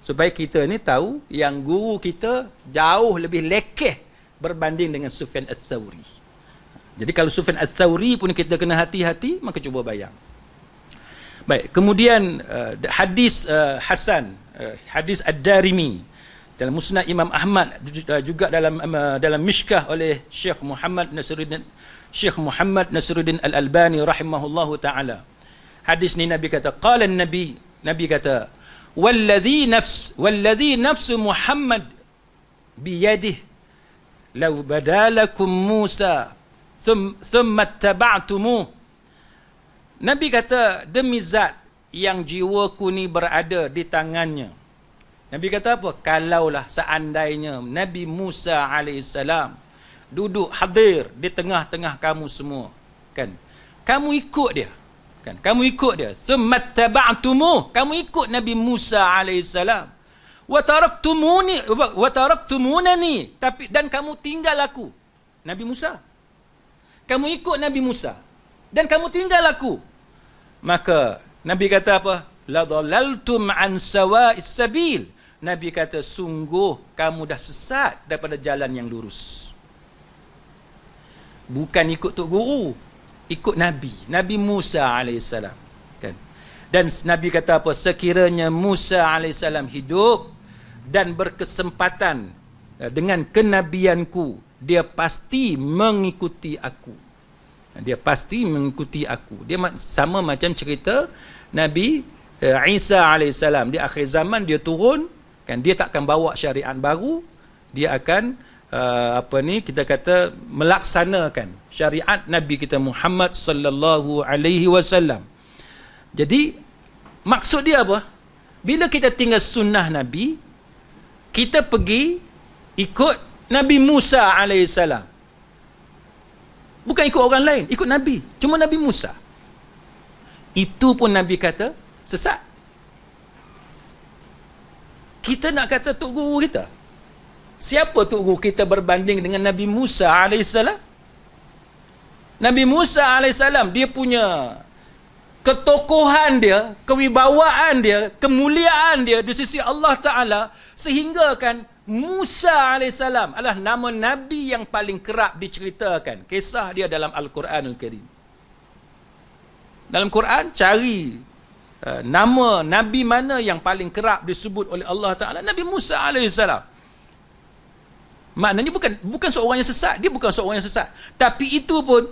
[SPEAKER 1] Supaya kita ni tahu yang guru kita jauh lebih lekeh berbanding dengan Sufyan Ats-Tsauri. Jadi kalau Sufyan Ats-Tsauri pun kita kena hati-hati, maka cuba bayang. Baik, kemudian hadis Hasan, hadis Ad-Darimi dalam Musnad Imam Ahmad, juga dalam Mishkah oleh Syekh Muhammad Nasiruddin Al-Albani rahimahullahu taala. Hadis ni Nabi kata, qala Nabi kata, والذي نفس محمد بيده لو بدا لكم موسى ثم اتبعتموه. Nabi kata, demi zat yang jiwaku ni berada di tangannya. Nabi kata apa? Kalaulah seandainya Nabi Musa alaihissalam duduk hadir di tengah-tengah kamu semua, kan, kamu ikut dia, kan, kamu ikut dia, tsummattaba'tumuh, kamu ikut Nabi Musa alaihissalam, wa taraktumunani, tapi dan kamu tinggal aku, Nabi Musa, kamu ikut Nabi Musa dan kamu tinggal aku, maka Nabi kata apa? La dhalaltum an sawa'is sabil. Nabi kata, sungguh kamu dah sesat daripada jalan yang lurus. Bukan ikut tok guru, ikut Nabi Musa alaihissalam, kan. Dan Nabi kata apa? Sekiranya Musa alaihissalam hidup dan berkesempatan dengan kenabianku, dia pasti mengikuti aku. Dia pasti mengikuti aku. Dia sama macam cerita Nabi Isa alaihissalam. Di akhir zaman dia turun, kan, dia tak akan bawa syariat baru, dia akan kita kata melaksanakan syariat Nabi kita Muhammad sallallahu alaihi wasallam. Jadi maksud dia apa? Bila kita tinggal sunnah Nabi, kita pergi ikut Nabi Musa alaihissalam. Bukan ikut orang lain, ikut Nabi. Cuma Nabi Musa. Itu pun Nabi kata sesat. Kita nak kata tok guru kita. Siapa tok guru kita berbanding dengan Nabi Musa alaihissalam? Nabi Musa alaihissalam, dia punya ketokohan dia, kewibawaan dia, kemuliaan dia di sisi Allah Ta'ala, sehingga kan Musa alaihissalam adalah nama Nabi yang paling kerap diceritakan. Kisah dia dalam Al-Quranul Karim. Dalam Quran, cari nama Nabi mana yang paling kerap disebut oleh Allah Ta'ala. Nabi Musa alaihissalam. Maknanya bukan seorang yang sesat. Dia bukan seorang yang sesat. Tapi itu pun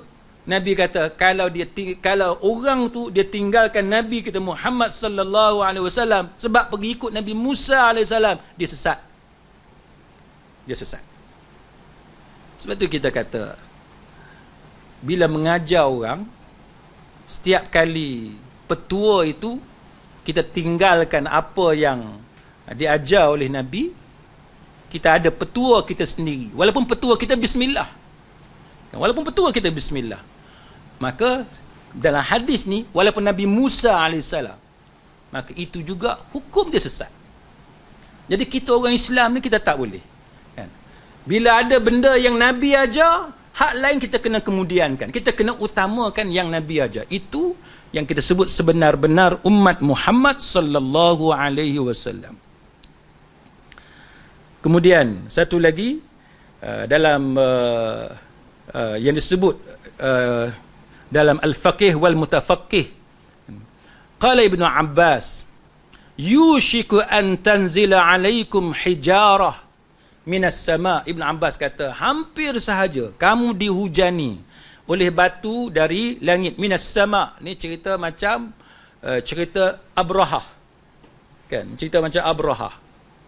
[SPEAKER 1] Nabi kata, kalau orang tu dia tinggalkan Nabi kita Muhammad sallallahu alaihi wasallam sebab pergi ikut Nabi Musa alaihissalam, dia sesat. Dia sesat. Sebab tu kita kata, bila mengajar orang, setiap kali petua itu kita tinggalkan apa yang diajar oleh Nabi, kita ada petua kita sendiri. Walaupun petua kita bismillah. Walaupun petua kita bismillah. Maka dalam hadis ni, walaupun Nabi Musa alaihissalam, maka itu juga hukum dia sesat. Jadi kita orang Islam ni kita tak boleh. Kan? Bila ada benda yang Nabi ajar, hak lain kita kena kemudiankan. Kita kena utamakan yang Nabi ajar. Itu yang kita sebut sebenar-benar umat Muhammad sallallahu alaihi wasallam. Kemudian satu lagi dalam yang disebut dalam Al-Faqih wal Mutafaqih, qala Ibnu Abbas, yushiku an tanzila alaikum hijarah minas sama. Ibnu Abbas kata, hampir sahaja kamu dihujani oleh batu dari langit. Minas sama ni cerita macam cerita Abrahah, kan, cerita macam Abrahah,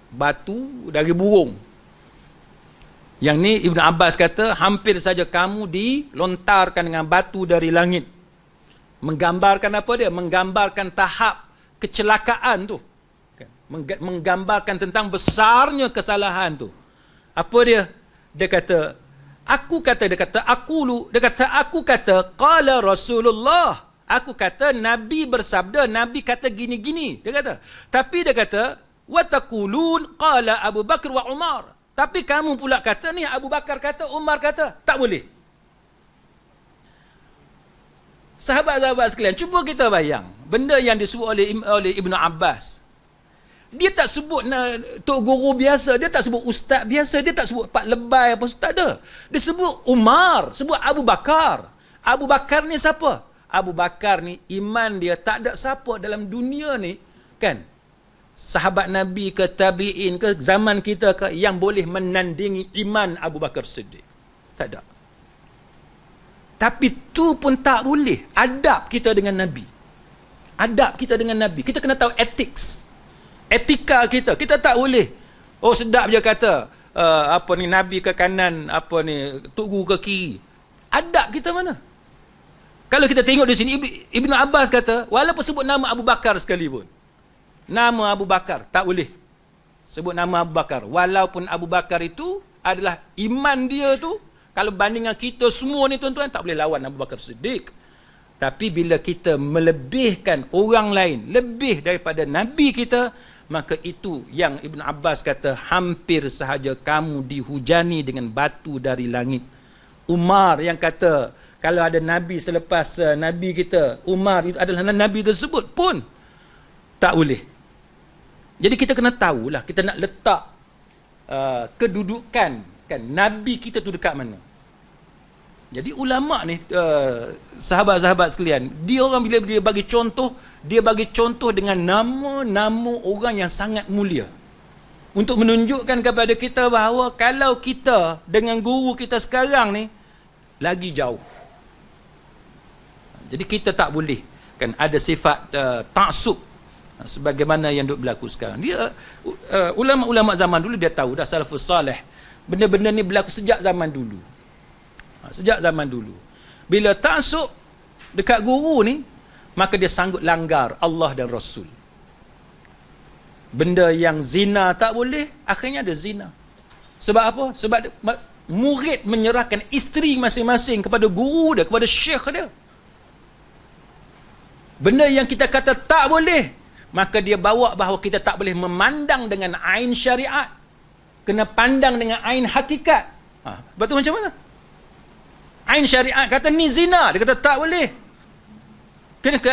[SPEAKER 1] batu dari burung. Yang ni Ibn Abbas kata, hampir saja kamu dilontarkan dengan batu dari langit. Menggambarkan apa dia? Menggambarkan tahap kecelakaan tu. Menggambarkan tentang besarnya kesalahan tu. Apa dia? Dia kata, aku kata, qala Rasulullah. Aku kata, Nabi bersabda, Nabi kata gini-gini. Dia kata. Tapi dia kata, wa taqulun qala Abu Bakar wa Umar. Tapi kamu pula kata ni Abu Bakar kata, Umar kata. Tak boleh. Sahabat-sahabat sekalian, cuba kita bayang benda yang disebut oleh Ibnu Abbas. Dia tak sebut tok guru biasa, dia tak sebut ustaz biasa, dia tak sebut pak lebay apa, tak ada. Dia sebut Umar, sebut Abu Bakar. Abu Bakar ni siapa? Abu Bakar ni iman dia tak ada siapa dalam dunia ni, kan, sahabat Nabi ke tabi'in ke zaman kita ke yang boleh menandingi iman Abu Bakar Siddiq. Tak ada. Tapi tu pun tak boleh. Adab kita dengan Nabi. Adab kita dengan Nabi. Kita kena tahu ethics. Etika kita. Kita tak boleh, oh sedap je kata Nabi ke kanan, Tok Guru ke kiri. Adab kita mana? Kalau kita tengok di sini, Ibnu Abbas kata, walaupun sebut nama Abu Bakar sekalipun, nama Abu Bakar tak boleh sebut nama Abu Bakar, walaupun Abu Bakar itu adalah iman dia tu, kalau bandingkan kita semua ni tuan-tuan, tak boleh lawan Abu Bakar Siddiq. Tapi bila kita melebihkan orang lain lebih daripada Nabi kita, maka itu yang Ibn Abbas kata, hampir sahaja kamu dihujani dengan batu dari langit. Umar yang kata, kalau ada Nabi selepas Nabi kita, Umar itu adalah Nabi tersebut pun tak boleh. Jadi kita kena tahulah, kita nak letak kedudukan, kan, Nabi kita tu dekat mana. Jadi ulama ni, sahabat-sahabat sekalian, dia orang bila dia bagi contoh dengan nama-nama orang yang sangat mulia. untuk menunjukkan kepada kita bahawa kalau kita dengan guru kita sekarang ni lagi jauh. Jadi kita tak boleh kan ada sifat taksub sebagaimana yang duk berlaku sekarang. Dia ulama-ulama zaman dulu dia tahu dah, salafus salih, benda-benda ni berlaku sejak zaman dulu. Sejak zaman dulu. Bila taksub dekat guru ni, maka dia sanggup langgar Allah dan Rasul. Benda yang zina tak boleh, akhirnya ada zina. Sebab apa? Sebab murid menyerahkan isteri masing-masing kepada guru dia, kepada syekh dia. Benda yang kita kata tak boleh, maka dia bawa bahawa kita tak boleh memandang dengan ain syariat, kena pandang dengan ain hakikat. Betul macam mana? Ain syariat kata ni zina, dia kata tak boleh.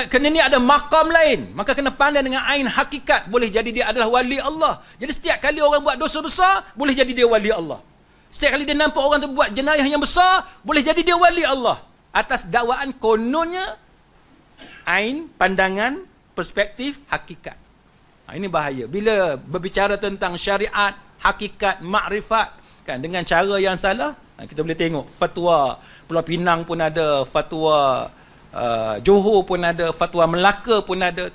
[SPEAKER 1] Kena ni ada makam lain, maka kena pandang dengan ain hakikat. Boleh jadi dia adalah wali Allah. Jadi setiap kali orang buat dosa besar, boleh jadi dia wali Allah. Setiap kali dia nampak orang tu buat jenayah yang besar, boleh jadi dia wali Allah. Atas dakwaan kononnya ain, pandangan, perspektif, hakikat. Ini bahaya. Bila berbicara tentang syariat, hakikat, makrifat, kan, dengan cara yang salah, kita boleh tengok fatwa Pulau Pinang pun ada, fatwa Johor pun ada, fatwa Melaka pun ada.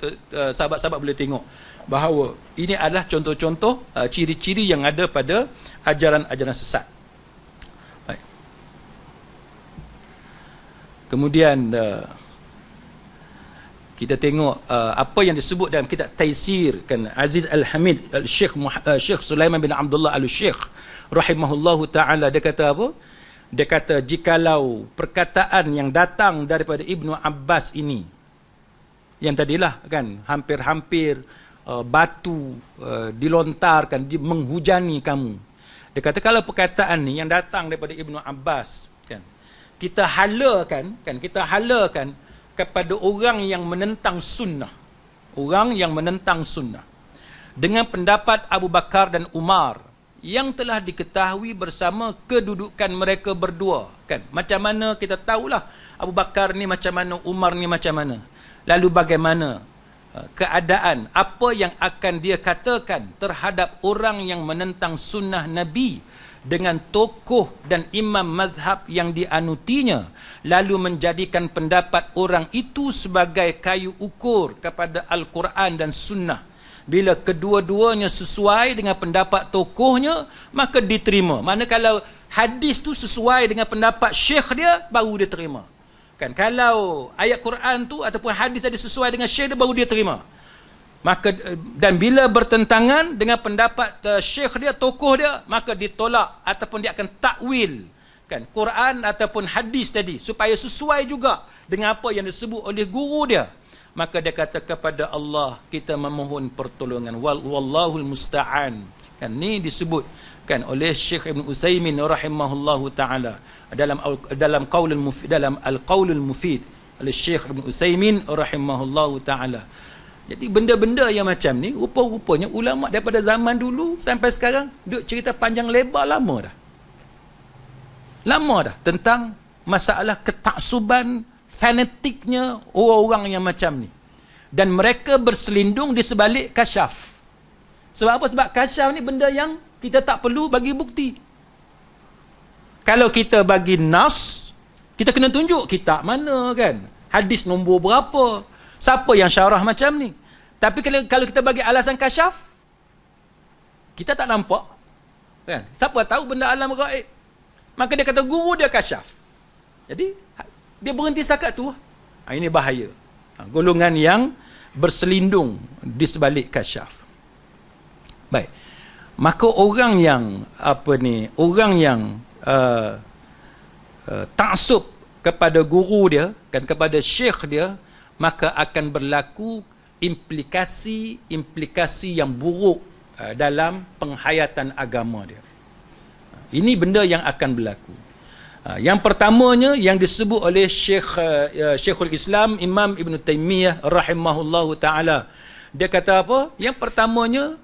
[SPEAKER 1] Sahabat-sahabat boleh tengok bahawa ini adalah contoh-contoh ciri-ciri yang ada pada ajaran-ajaran sesat. Baik. Kemudian kita tengok apa yang disebut dalam kitab Taisir, kan, Aziz Al-Hamid Syekh Sulaiman bin Abdullah Al-Syekh rahimahullahu ta'ala, dia kata apa? Dia kata jikalau perkataan yang datang daripada Ibnu Abbas ini, yang tadilah kan hampir-hampir batu dilontarkan, menghujani kamu. Dia kata kalau perkataan ni yang datang daripada Ibnu Abbas, kan, kita halakan kepada orang yang menentang sunnah. Orang yang menentang sunnah. Dengan pendapat Abu Bakar dan Umar yang telah diketahui bersama kedudukan mereka berdua. Kan? Macam mana kita tahulah Abu Bakar ni macam mana, Umar ni macam mana. Lalu bagaimana keadaan, apa yang akan dia katakan terhadap orang yang menentang sunnah Nabi dengan tokoh dan imam mazhab yang dianutinya, lalu menjadikan pendapat orang itu sebagai kayu ukur kepada Al-Quran dan Sunnah. Bila kedua-duanya sesuai dengan pendapat tokohnya, maka diterima. Mana kalau hadis tu sesuai dengan pendapat syekh dia, baru dia terima. Kan, kalau ayat Quran tu ataupun hadis ada sesuai dengan syekh dia, baru dia terima. Maka, dan bila bertentangan dengan pendapat syekh dia, tokoh dia, maka ditolak ataupun dia akan takwil, kan, Quran ataupun hadis tadi supaya sesuai juga dengan apa yang disebut oleh guru dia. Maka dia kata kepada Allah kita memohon pertolongan, wallahul musta'an. Kan, ni disebut kan oleh Syekh Ibn Utsaimin rahimahullahu taala dalam qaulul mufid, dalam al-qaulul mufid oleh Syekh Ibn Utsaimin rahimahullahu taala. Jadi benda-benda yang macam ni rupa-rupanya ulama daripada zaman dulu sampai sekarang duk cerita panjang lebar lama dah tentang masalah ketaksuban fanatiknya orang-orang yang macam ni, dan mereka berselindung di sebalik kasyaf. Sebab apa? Sebab kasyaf ni benda yang kita tak perlu bagi bukti. Kalau kita bagi nas, kita kena tunjuk kitab mana, kan, hadis nombor berapa, siapa yang syarah macam ni. Tapi kalau kita bagi alasan kasyaf, kita tak nampak, kan, siapa tahu benda alam gaib. Maka dia kata guru dia kasyaf, jadi dia berhenti setakat tu. Ini bahaya. Golongan yang berselindung di sebalik kasyaf. Baik. Maka orang yang taksub kepada guru dia, kan, kepada syekh dia, maka akan berlaku implikasi yang buruk dalam penghayatan agama dia. Ini benda yang akan berlaku. Yang pertamanya yang disebut oleh Syekhul Islam Imam Ibn Taymiyah rahimahullahu ta'ala. Dia kata apa? Yang pertamanya,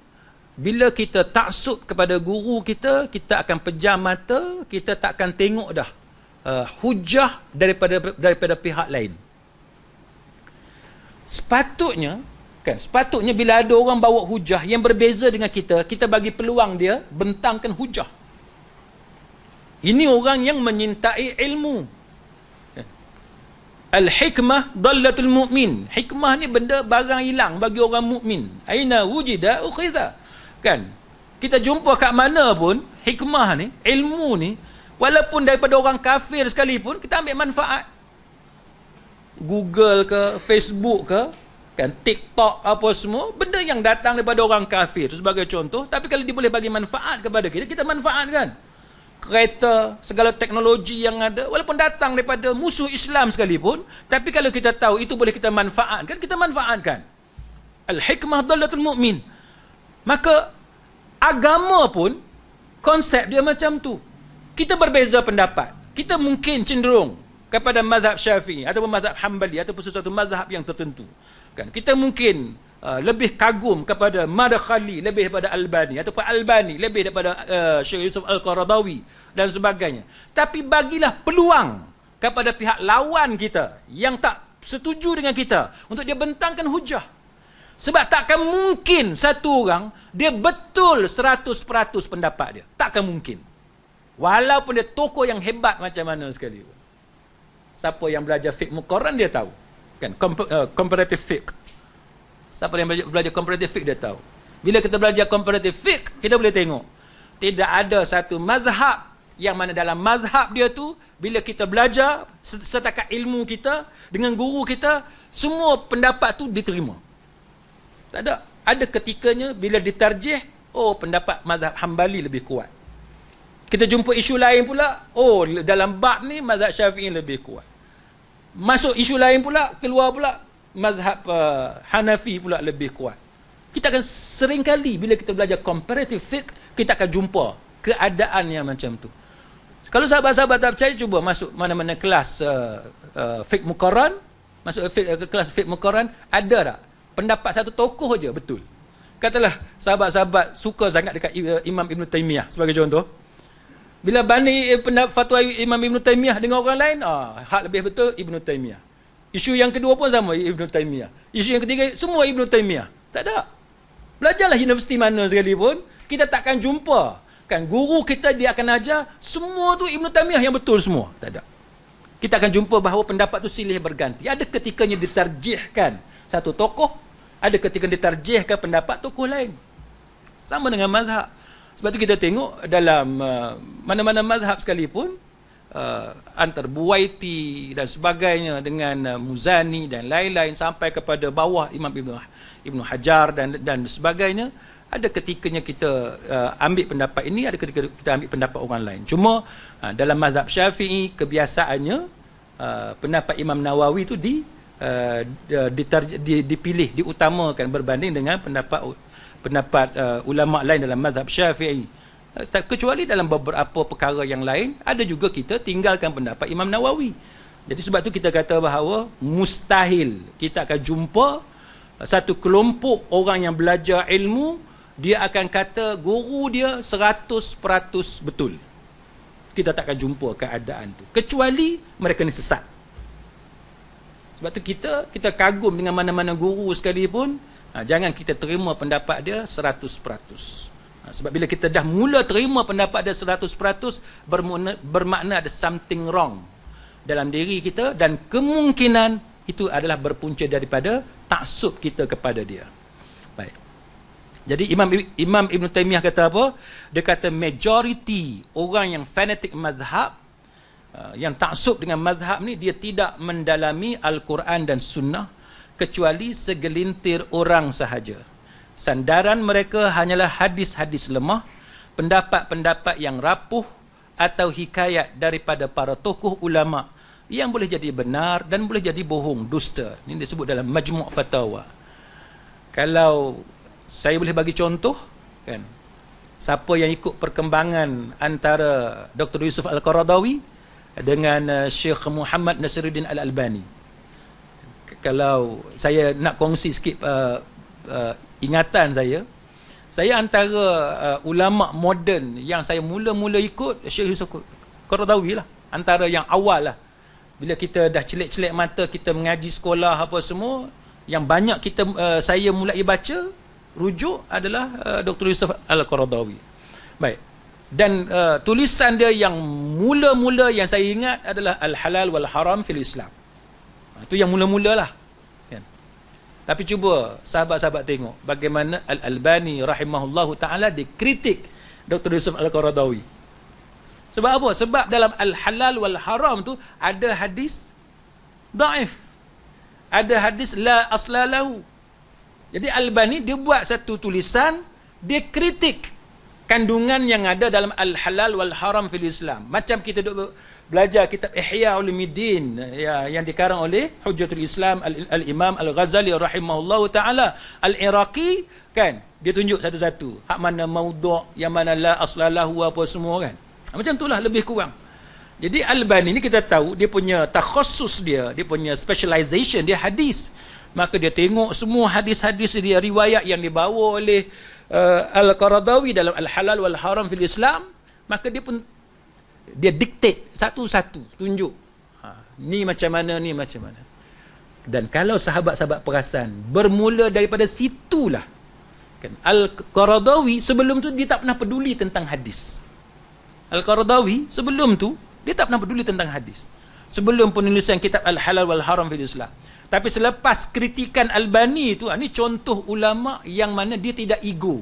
[SPEAKER 1] bila kita taksub kepada guru kita, kita akan pejam mata, kita tak akan tengok dah daripada pihak lain. Sepatutnya Kan sepatutnya bila ada orang bawa hujah yang berbeza dengan kita, kita bagi peluang dia bentangkan hujah. Ini orang yang menyintai ilmu. Al-hikmah dallatul mu'min. Hikmah ni benda barang hilang bagi orang mukmin. Aina wujida ukhidha. Kan? Kita jumpa kat mana pun, hikmah ni, ilmu ni, walaupun daripada orang kafir sekalipun, kita ambil manfaat. Google ke, Facebook ke, kan, TikTok apa semua, benda yang datang daripada orang kafir sebagai contoh, tapi kalau dia boleh bagi manfaat kepada kita, kita manfaatkan. Kereta, segala teknologi yang ada, walaupun datang daripada musuh Islam sekalipun, tapi kalau kita tahu itu boleh kita manfaatkan, kita manfaatkan. Al-hikmah dallatul mu'min. Maka agama pun konsep dia macam tu. Kita berbeza pendapat. Kita mungkin cenderung kepada mazhab Syafi'i ataupun mazhab Hambali ataupun sesuatu mazhab yang tertentu. Kan? Kita mungkin lebih kagum kepada Madkhali lebih daripada Albani, ataupun Albani lebih daripada Syekh Yusuf Al-Qaradawi dan sebagainya. Tapi bagilah peluang kepada pihak lawan kita yang tak setuju dengan kita untuk dia bentangkan hujah. Sebab takkan mungkin satu orang dia betul 100% pendapat dia. Takkan mungkin. Walaupun dia tokoh yang hebat macam mana sekali. Siapa yang belajar fiqh muqarran dia tahu. Kan? Comparative fiqh. Siapa yang belajar comparative fiqh dia tahu. Bila kita belajar comparative fiqh, kita boleh tengok. Tidak ada satu mazhab yang mana dalam mazhab dia tu, bila kita belajar setakat ilmu kita, dengan guru kita, semua pendapat tu diterima. Tak ada. Ada ketikanya bila ditarjih, oh pendapat mazhab Hambali lebih kuat. Kita jumpa isu lain pula, oh dalam bab ni mazhab Syafi'i lebih kuat. Masuk isu lain pula, keluar pula mazhab Hanafi pula lebih kuat. Kita akan seringkali bila kita belajar comparative fiqh, kita akan jumpa keadaan yang macam tu. Kalau sahabat-sahabat tak percaya, cuba masuk mana-mana kelas fiqh muqarran, masuk kelas fiqh muqarran, ada tak pendapat satu tokoh je betul? Katalah sahabat-sahabat suka sangat dekat Imam Ibn Taymiyah sebagai contoh. Bila banding fatwa Imam Ibn Taymiyah dengan orang lain, hak lebih betul Ibn Taymiyah. Isu yang kedua pun sama Ibn Taymiyah. Isu yang ketiga semua Ibn Taymiyah. Tak ada. Belajarlah universiti mana sekalipun, kita takkan jumpa kan guru kita dia akan ajar semua tu Ibn Taymiyah yang betul semua. Tak ada. Kita akan jumpa bahawa pendapat tu silih berganti. Ada ketikanya ditarjihkan satu tokoh, ada ketika ditarjihkan pendapat tokoh lain. Sama dengan mazhab. Sebab tu kita tengok dalam mana-mana mazhab sekalipun, antara Buwaiti dan sebagainya dengan Muzani dan lain-lain sampai kepada bawah Imam Ibn Hajar dan sebagainya, ada ketikanya kita ambil pendapat ini, ada ketika kita ambil pendapat orang lain. Cuma dalam mazhab Syafi'i kebiasaannya pendapat Imam Nawawi itu dipilih, diutamakan berbanding dengan pendapat ulama lain dalam mazhab Syafi'i. Kecuali dalam beberapa perkara yang lain, ada juga kita tinggalkan pendapat Imam Nawawi. Jadi sebab tu kita kata bahawa mustahil kita akan jumpa satu kelompok orang yang belajar ilmu, dia akan kata guru dia 100% betul. Kita tak akan jumpa keadaan tu. Kecuali mereka ni sesat. Sebab tu kita kagum dengan mana-mana guru sekalipun, jangan kita terima pendapat dia 100%. Sebab bila kita dah mula terima pendapat dia 100%, bermakna ada something wrong dalam diri kita, dan kemungkinan itu adalah berpunca daripada taksub kita kepada dia. Baik. Jadi Imam Ibn Taymiyah kata apa? Dia kata majority orang yang fanatik mazhab, yang taksub dengan mazhab ni, dia tidak mendalami Al-Quran dan Sunnah, kecuali segelintir orang sahaja. Sandaran mereka hanyalah hadis-hadis lemah, pendapat-pendapat yang rapuh, atau hikayat daripada para tokoh ulama yang boleh jadi benar dan boleh jadi bohong, dusta. Ini disebut dalam Majmu' Fatawa. Kalau saya boleh bagi contoh, kan, siapa yang ikut perkembangan antara Dr. Yusuf Al-Qaradawi dengan Syekh Muhammad Nasiruddin Al-Albani. Kalau saya nak kongsi sikit ingatan saya antara ulama moden yang saya mula-mula ikut Syekh Yusuf Qaradawi lah, antara yang awal lah. Bila kita dah celik-celik mata, kita mengaji sekolah apa semua, yang banyak kita saya mulai baca rujuk adalah Dr. Yusuf Al-Qaradawi. Baik. Dan tulisan dia yang mula-mula yang saya ingat adalah Al-Halal wal Haram fil Islam. Itu yang mula-mulalah. Kan? Tapi cuba sahabat-sahabat tengok bagaimana Al-Albani rahimahullahu taala dikritik Dr. Yusuf Al-Qaradawi. Sebab apa? Sebab dalam Al-Halal wal Haram tu ada hadis dhaif. Ada hadis la aslalahu. Jadi Al-Albani dia buat satu tulisan, dia kritik kandungan yang ada dalam Al-Halal wal Haram fil Islam. Macam kita duk belajar kitab Ihya Ulumuddin yang dikarang oleh Hujjatul Islam Al-Imam Al-Ghazali rahimahullahu taala Al-Iraqi, kan? Dia tunjuk satu-satu hak mana maudhu', yang mana la aslalahu, apa semua, kan? Macam itulah lebih kurang. Jadi Al-Albani ni kita tahu dia punya takhassus dia punya specialization dia hadis. Maka dia tengok semua hadis-hadis dia, riwayat yang dibawa oleh Al-Qaradawi dalam Al-Halal wal Haram fil Islam, maka dia dictate satu-satu, tunjuk. Ni macam mana, ni macam mana. Dan kalau sahabat-sahabat perasan, bermula daripada situlah. Kan? Al-Qaradawi sebelum tu dia tak pernah peduli tentang hadis. Al-Qaradawi sebelum tu dia tak pernah peduli tentang hadis. Sebelum penulisan kitab Al-Halal wal Haram fil Islam. Tapi selepas kritikan Albani itu, ini contoh ulama yang mana dia tidak ego.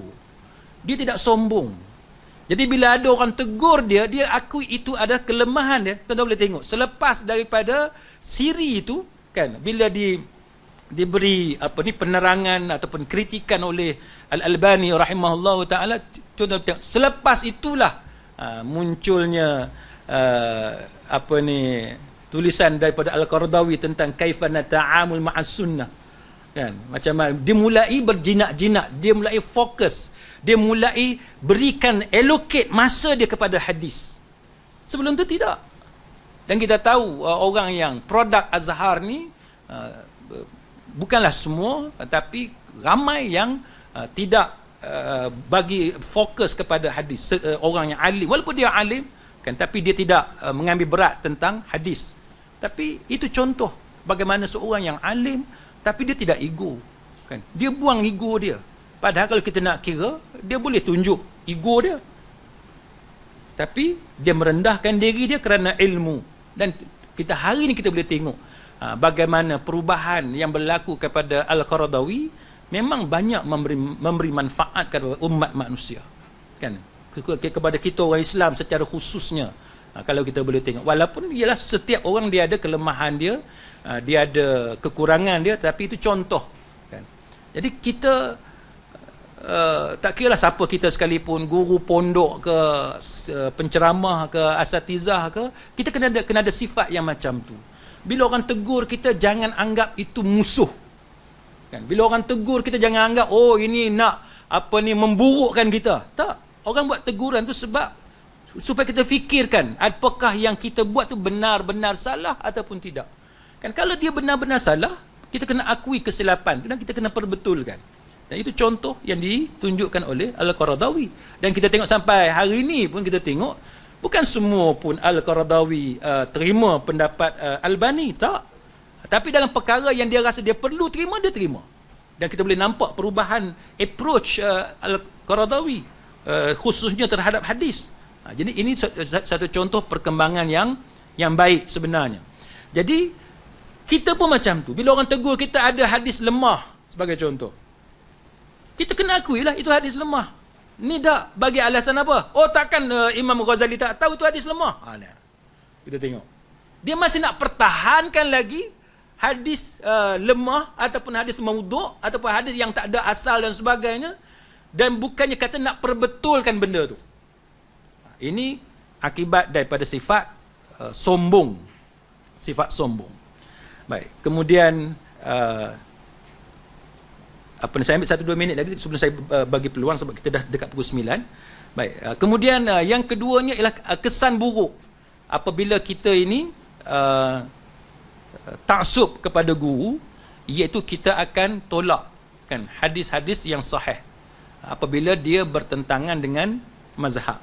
[SPEAKER 1] Dia tidak sombong. Jadi bila ada orang tegur dia, dia akui itu adalah kelemahan dia. Tuan-tuan boleh tengok. Selepas daripada siri itu, kan, bila diberi penerangan ataupun kritikan oleh Al-Albani rahimahullahu taala, tuan-tuan tengok. Selepas itulah munculnya tulisan daripada Al-Qaradawi tentang kaifana ta'amul ma'as sunnah, kan, macam mana dia mulai berjinak-jinak, dia mulai fokus, dia mulai berikan allocate masa dia kepada hadis. Sebelum tu tidak. Dan kita tahu orang yang produk Azhar ni bukanlah semua, tapi ramai yang tidak bagi fokus kepada hadis. Orang yang alim, walaupun dia alim, kan, tapi dia tidak mengambil berat tentang hadis. Tapi itu contoh bagaimana seorang yang alim tapi dia tidak ego, kan. Dia buang ego dia. Padahal kalau kita nak kira, dia boleh tunjuk ego dia. Tapi dia merendahkan diri dia kerana ilmu. Dan kita hari ni kita boleh tengok bagaimana perubahan yang berlaku kepada Al-Qaradawi memang banyak memberi manfaat kepada umat manusia, kan, kepada kita orang Islam secara khususnya. Kalau kita boleh tengok, walaupun ialah setiap orang dia ada kelemahan dia, dia ada kekurangan dia, tapi itu contoh, kan. Jadi kita tak kira lah siapa kita sekalipun, guru pondok ke, penceramah ke, asatizah ke, kita kena ada sifat yang macam tu. Bila orang tegur kita, jangan anggap itu musuh, kan. Bila orang tegur kita, jangan anggap ini nak memburukkan kita. Tak. Orang buat teguran tu sebab supaya kita fikirkan apakah yang kita buat tu benar-benar salah ataupun tidak. Kan, kalau dia benar-benar salah, kita kena akui kesilapan tu dan kita kena perbetulkan. Dan itu contoh yang ditunjukkan oleh Al-Qaradawi. Dan kita tengok sampai hari ini pun kita tengok bukan semua pun Al-Qaradawi terima pendapat Albani, tak. Tapi dalam perkara yang dia rasa dia perlu terima, dia terima. Dan kita boleh nampak perubahan approach Al-Qaradawi khususnya terhadap hadis. Jadi ini satu contoh perkembangan yang baik sebenarnya. Jadi kita pun macam tu. Bila orang tegur kita ada hadis lemah sebagai contoh, kita kena akui lah itu hadis lemah. Ni dah bagi alasan apa? Takkan Imam Ghazali tak tahu itu hadis lemah? Kita tengok. Dia masih nak pertahankan lagi hadis lemah ataupun hadis maudhu' ataupun hadis yang tak ada asal dan sebagainya, dan bukannya kata nak perbetulkan benda tu. Ini akibat daripada sifat sombong. Sifat sombong. Baik, kemudian saya ambil 1-2 minit lagi sebelum saya bagi peluang sebab kita dah dekat pukul 9. Baik, kemudian yang keduanya ialah kesan buruk apabila kita ini taksub kepada guru, iaitu kita akan tolak, kan, hadis-hadis yang sahih apabila dia bertentangan dengan mazhab.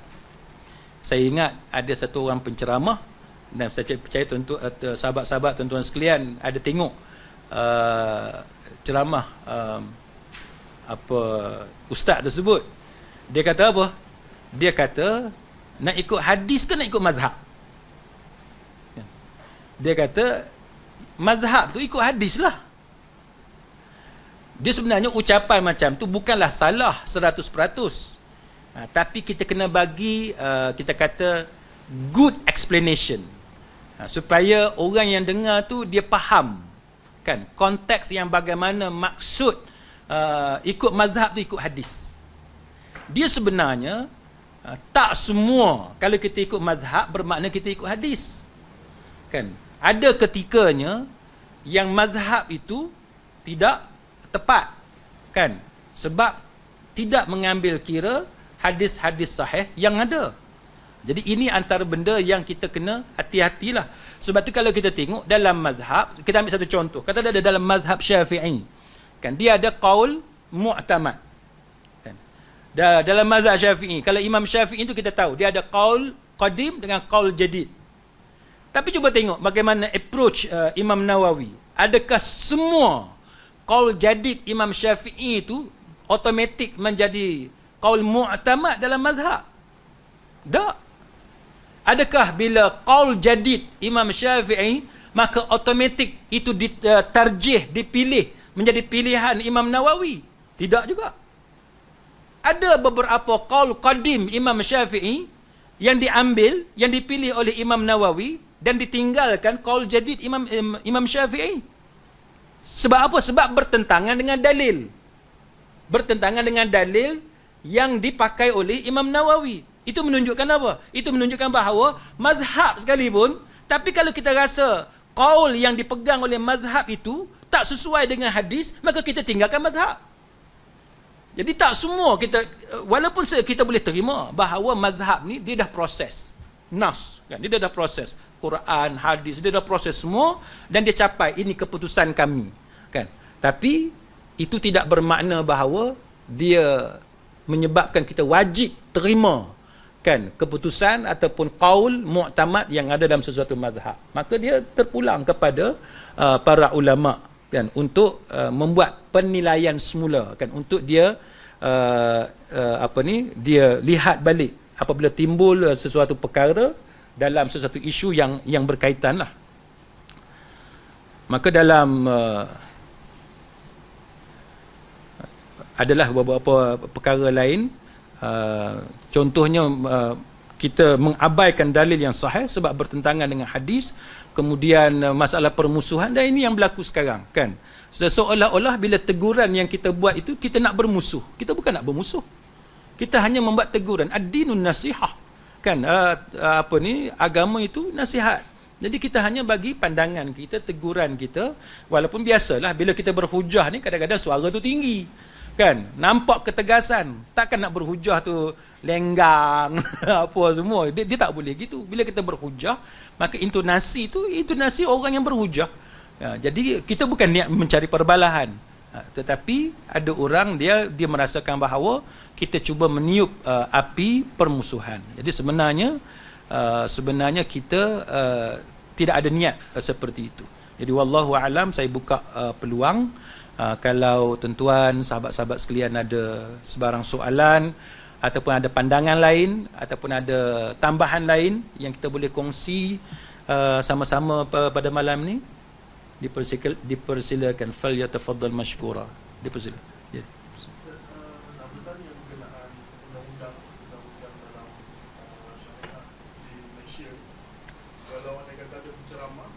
[SPEAKER 1] Saya ingat ada satu orang penceramah, dan saya percaya sahabat-sahabat tuan-tuan sekalian ada tengok ceramah apa ustaz tersebut. Dia kata apa? Dia kata nak ikut hadis ke nak ikut mazhab? Dia kata mazhab tu ikut hadis lah. Dia sebenarnya ucapan macam tu bukanlah salah 100%. Tapi kita kena bagi kita kata good explanation, supaya orang yang dengar tu dia faham kan konteks yang bagaimana maksud ikut mazhab tu ikut hadis. Dia sebenarnya tak semua kalau kita ikut mazhab bermakna kita ikut hadis. Kan? Ada ketikanya yang mazhab itu tidak tepat, kan? Sebab tidak mengambil kira hadis-hadis sahih yang ada. Jadi ini antara benda yang kita kena hati-hatilah. Sebab tu kalau kita tengok dalam mazhab, kita ambil satu contoh. Kata ada dalam mazhab Syafi'i, kan dia ada qaul mu'tamad. Kan? Dalam mazhab Syafi'i, kalau Imam Syafi'i itu kita tahu dia ada qaul qadim dengan qaul jadid. Tapi cuba tengok bagaimana approach Imam Nawawi. Adakah semua qaul jadid Imam Syafi'i itu automatik menjadi qaul mu'tamad dalam mazhab? Tak. Adakah bila qaul jadid Imam Syafi'i maka automatik itu tarjih, dipilih menjadi pilihan Imam Nawawi? Tidak juga. Ada beberapa qaul qadim Imam Syafi'i yang diambil, yang dipilih oleh Imam Nawawi dan ditinggalkan qaul jadid Imam Syafi'i. Sebab apa? Sebab bertentangan dengan dalil. Bertentangan dengan dalil yang dipakai oleh Imam Nawawi. Itu menunjukkan apa? Itu menunjukkan bahawa mazhab sekalipun, tapi kalau kita rasa qaul yang dipegang oleh mazhab itu tak sesuai dengan hadis, maka kita tinggalkan mazhab. Jadi tak semua kita, walaupun kita boleh terima bahawa mazhab ni dia dah proses nas, kan? Dia dah proses Quran, hadis, dia dah proses semua dan dia capai ini keputusan kami, kan? Tapi itu tidak bermakna bahawa dia menyebabkan kita wajib terima, kan, keputusan ataupun qaul mu'tamad yang ada dalam sesuatu mazhab. Maka dia terpulang kepada para ulama, kan, untuk membuat penilaian semula, kan, untuk dia dia lihat balik apabila timbul sesuatu perkara dalam sesuatu isu yang berkaitan lah. Maka dalam adalah beberapa perkara lain, contohnya kita mengabaikan dalil yang sahih sebab bertentangan dengan hadis, kemudian masalah permusuhan, dan ini yang berlaku sekarang, kan. Seolah-olah bila teguran yang kita buat itu kita nak bermusuh. Kita bukan nak bermusuh, kita hanya membuat teguran. Ad-dinun nasihah, kan, agama itu nasihat. Jadi kita hanya bagi pandangan kita, teguran kita. Walaupun biasalah bila kita berhujah ni kadang-kadang suara tu tinggi, kan, nampak ketegasan. Takkan nak berhujah tu lenggang apa semua. Dia tak boleh gitu. Bila kita berhujah, maka intonasi tu intonasi orang yang berhujah. Jadi kita bukan niat mencari perbalahan, tetapi ada orang dia merasakan bahawa kita cuba meniup api permusuhan. Jadi sebenarnya kita tidak ada niat seperti itu. Jadi wallahu alam, saya buka peluang. Kalau tuan-tuan, sahabat-sahabat sekalian ada sebarang soalan ataupun ada pandangan lain ataupun ada tambahan lain yang kita boleh kongsi sama-sama pada malam ni, dipersilakan. Fal yatafaddal mashkura. Dipersilakan. Ya.
[SPEAKER 2] Rambutan yang berkenaan undang-undang dalam syariah di Malaysia, kalau anda kata ada penceramah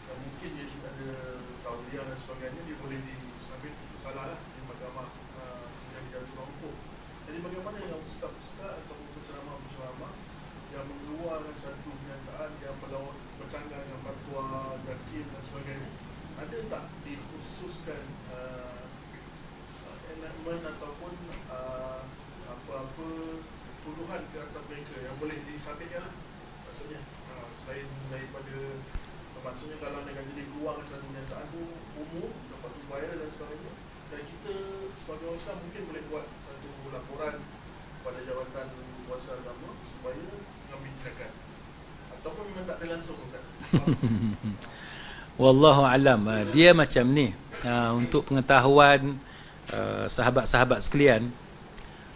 [SPEAKER 2] yang mungkin dia tidak ada tauliah dan sebagainya, dia boleh disabit salah lah di mahkamah yang dijatuhkan hukum. Jadi bagaimana yang ustaz-ustaz atau penceramah-penceramah yang mengeluarkan satu pernyataan yang bercanggah dengan fatwa, jakim dan sebagainya, ada tak dikhususkan enactment ataupun apa-apa tuduhan ke atas mereka yang boleh disabitkan lah? Maksudnya selain daripada, maksudnya kalau anda kata dia keluarkan satu pernyataan tu umum, lepas tu viral dan sebagainya, dan kita sebagai orang Islam mungkin boleh buat satu laporan pada jawatan kuasa agama supaya mengambil tindakan, ataupun memang tak ada langsung kan?
[SPEAKER 1] Wallahu alam. Dia macam ni. Untuk pengetahuan sahabat-sahabat sekalian,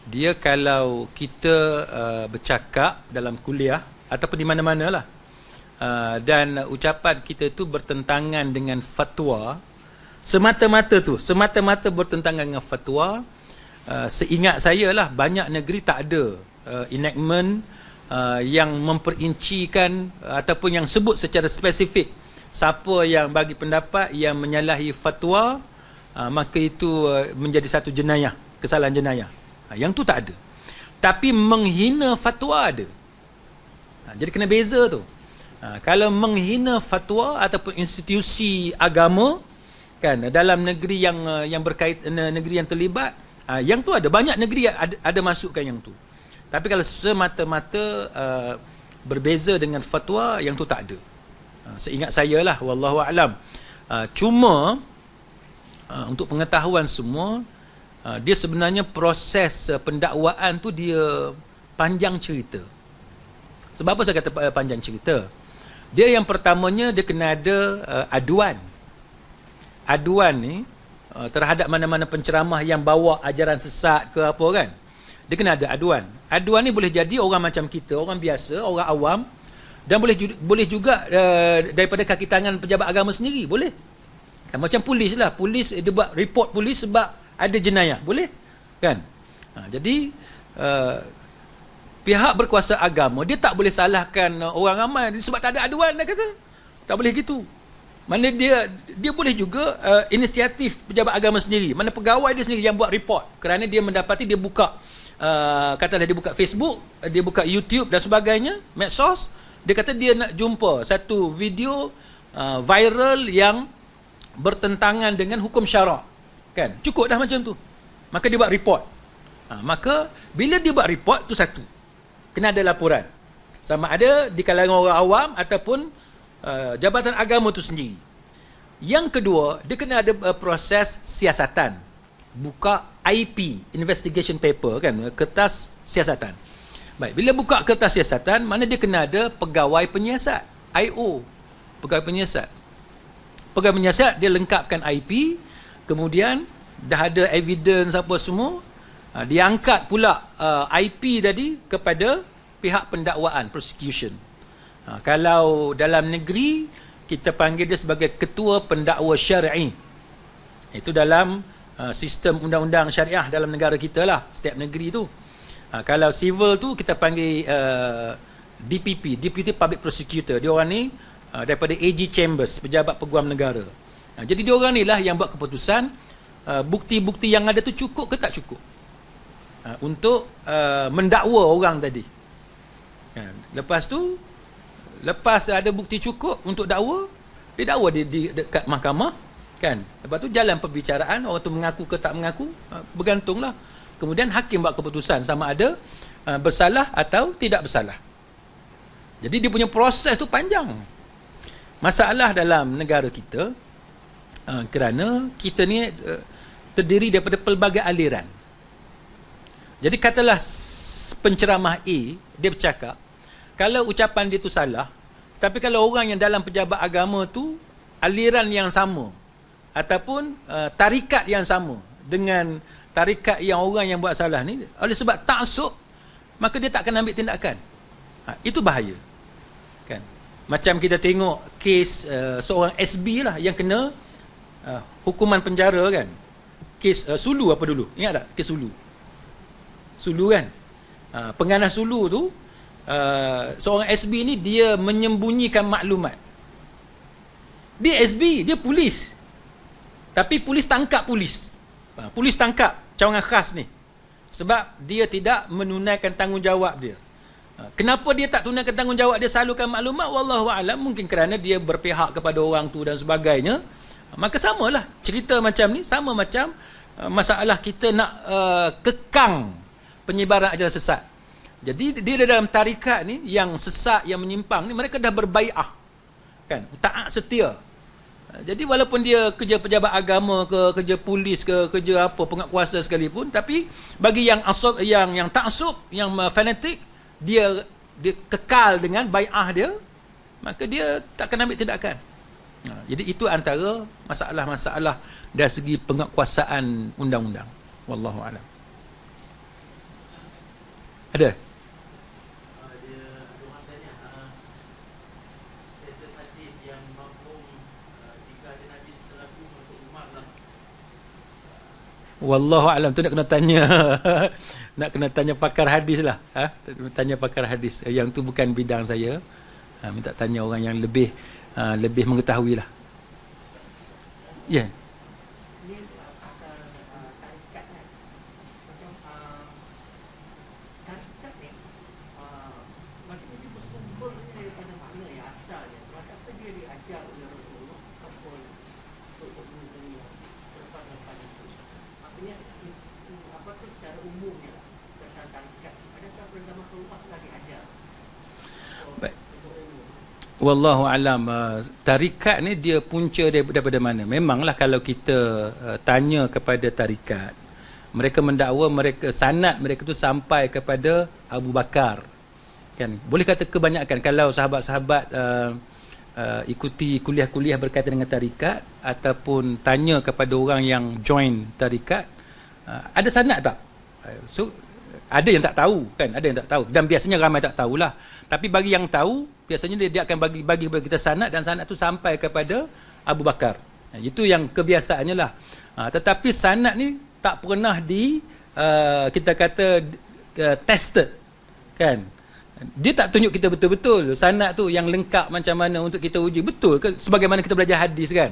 [SPEAKER 1] dia kalau kita bercakap dalam kuliah ataupun di mana-mana lah, dan ucapan kita tu bertentangan dengan fatwa, semata-mata bertentangan dengan fatwa, seingat saya lah, banyak negeri tak ada enactment yang memperincikan ataupun yang sebut secara spesifik siapa yang bagi pendapat yang menyalahi fatwa, maka itu menjadi satu jenayah, kesalahan jenayah. Yang tu tak ada. Tapi menghina fatwa ada. Jadi kena beza tu. Kalau menghina fatwa ataupun institusi agama kan dalam negeri yang berkait, negeri yang terlibat, yang tu ada, banyak negeri ada masukkan yang tu. Tapi kalau semata-mata berbeza dengan fatwa, yang tu tak ada. Seingat saya lah, wallahu a'lam. Cuma untuk pengetahuan semua, dia sebenarnya proses pendakwaan tu dia panjang cerita. Sebab apa saya kata panjang cerita? Dia yang pertamanya dia kena ada aduan. Aduan ni terhadap mana-mana penceramah yang bawa ajaran sesat ke apa kan. Dia kena ada aduan. Aduan ni boleh jadi orang macam kita, orang biasa, orang awam, dan boleh juga daripada kaki tangan pejabat agama sendiri, boleh. Kan, macam polis lah, polis dia buat report polis sebab ada jenayah, boleh kan. Jadi pihak berkuasa agama dia tak boleh salahkan orang ramai sebab tak ada aduan, dia kata tak boleh gitu. Mana dia boleh juga inisiatif pejabat agama sendiri, mana pegawai dia sendiri yang buat report kerana dia mendapati dia buka katalah dia buka Facebook, dia buka YouTube dan sebagainya, medsos. Dia kata dia nak jumpa satu video viral yang bertentangan dengan hukum syarak. Kan? Cukup dah macam tu. Maka dia buat report. Maka bila dia buat report tu satu, kena ada laporan. Sama ada di kalangan orang awam ataupun jabatan agama tu sendiri. Yang kedua, dia kena ada proses siasatan. Buka IP, investigation paper kan, kertas siasatan. Baik, bila buka kertas siasatan, mana dia kena ada pegawai penyiasat, IO, pegawai penyiasat. Pegawai penyiasat dia lengkapkan IP, kemudian dah ada evidence apa semua, dia angkat pula IP tadi kepada pihak pendakwaan, prosecution. Kalau dalam negeri kita panggil dia sebagai ketua pendakwa syar'i. Itu dalam sistem undang-undang syariah dalam negara kita lah, setiap negeri tu. Kalau civil tu kita panggil DPP, Deputy Public Prosecutor. Dia orang ni daripada AG Chambers, pejabat peguam negara. Jadi dia orang ni lah yang buat keputusan bukti-bukti yang ada tu cukup ke tak cukup untuk mendakwa orang tadi. Lepas tu, lepas ada bukti cukup untuk dakwa, dia dakwa dekat mahkamah kan. Lepas tu jalan perbicaraan, orang tu mengaku ke tak mengaku, bergantunglah. Kemudian hakim buat keputusan sama ada bersalah atau tidak bersalah. Jadi dia punya proses tu panjang. Masalah dalam negara kita kerana kita ni terdiri daripada pelbagai aliran. Jadi katalah penceramah A dia bercakap, kalau ucapan dia tu salah, tapi kalau orang yang dalam pejabat agama tu aliran yang sama ataupun tarikat yang sama dengan tarikat yang orang yang buat salah ni, oleh sebab taksub, maka dia tak akan ambil tindakan. Itu bahaya kan. Macam kita tengok kes seorang SB lah yang kena hukuman penjara kan. Kes Sulu apa dulu, ingat tak kes Sulu kan. Penganas Sulu tu, seorang SB ni dia menyembunyikan maklumat. Dia SB, dia polis, tapi polis tangkap polis tangkap cawangan khas ni sebab dia tidak menunaikan tanggungjawab dia. Kenapa dia tak tunaikan tanggungjawab dia salurkan maklumat? Wallahu a'lam, mungkin kerana dia berpihak kepada orang tu dan sebagainya. Maka samalah cerita macam ni, sama macam masalah kita nak kekang penyebaran ajaran sesat. Jadi dia dalam tarikat ni yang sesat, yang menyimpang ni, mereka dah berbai'ah kan, taat setia. Jadi walaupun dia kerja pejabat agama ke, kerja polis ke, kerja apa penguatkuasa sekalipun, tapi bagi yang asab, yang taksub, yang fanatik, dia kekal dengan bai'ah dia, maka dia tak akan ambil tindakan. Jadi itu antara masalah-masalah dari segi penguasaan undang-undang. Wallahu a'lam. Ada?
[SPEAKER 3] Dia ada orang tanya status hadis yang mafhum jika ada Nabi setelahku untuk Umar lah.
[SPEAKER 1] Wallahu a'lam, tu nak kena tanya nak kena tanya pakar hadis lah. Tanya pakar hadis. Yang tu bukan bidang saya. Minta tanya orang yang lebih mengetahui lah. Ya. Yeah.
[SPEAKER 4] Ni pasal tarikat kan. Macam tarikat ni macam dia bersumbernya daripada mana yang asalnya. Kenapa dia diajar oleh Rasulullah ataupun untuk dunia selepas itu. Maksudnya apa tu secara umumnya lah tentang tarikat. Adakah pada zaman Rasulullah telah diajar?
[SPEAKER 1] Baik. Wallahu alam. Tarikat ni dia punca daripada mana? Memanglah kalau kita tanya kepada tarikat, mereka mendakwa sanad mereka tu sampai kepada Abu Bakar. Kan? Boleh kata kebanyakan kalau sahabat-sahabat ikuti kuliah-kuliah berkaitan dengan tarikat ataupun tanya kepada orang yang join tarikat, ada sanad tak? So ada yang tak tahu kan, ada yang tak tahu dan biasanya ramai tak tahulah. Tapi bagi yang tahu, biasanya dia akan bagi kepada kita sanad dan sanad tu sampai kepada Abu Bakar. Itu yang kebiasaannya lah. Tetapi sanad ni tak pernah kita kata tested kan. Dia tak tunjuk kita betul-betul sanad tu yang lengkap macam mana untuk kita uji betul ke sebagaimana kita belajar hadis kan.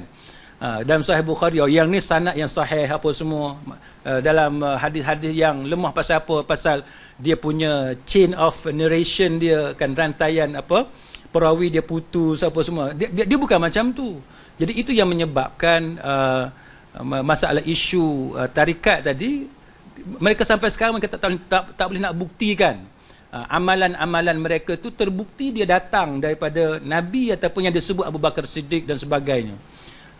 [SPEAKER 1] Dalam Sahih Bukhari yang ni sanad yang sahih apa semua, dalam hadis-hadis yang lemah pasal apa, pasal dia punya chain of narration dia kan, rantaian apa perawi dia putus apa semua, dia bukan macam tu. Jadi itu yang menyebabkan masalah isu tarikat tadi, mereka sampai sekarang mereka tak boleh nak buktikan amalan-amalan mereka tu terbukti dia datang daripada Nabi ataupun yang disebut Abu Bakar Siddiq dan sebagainya.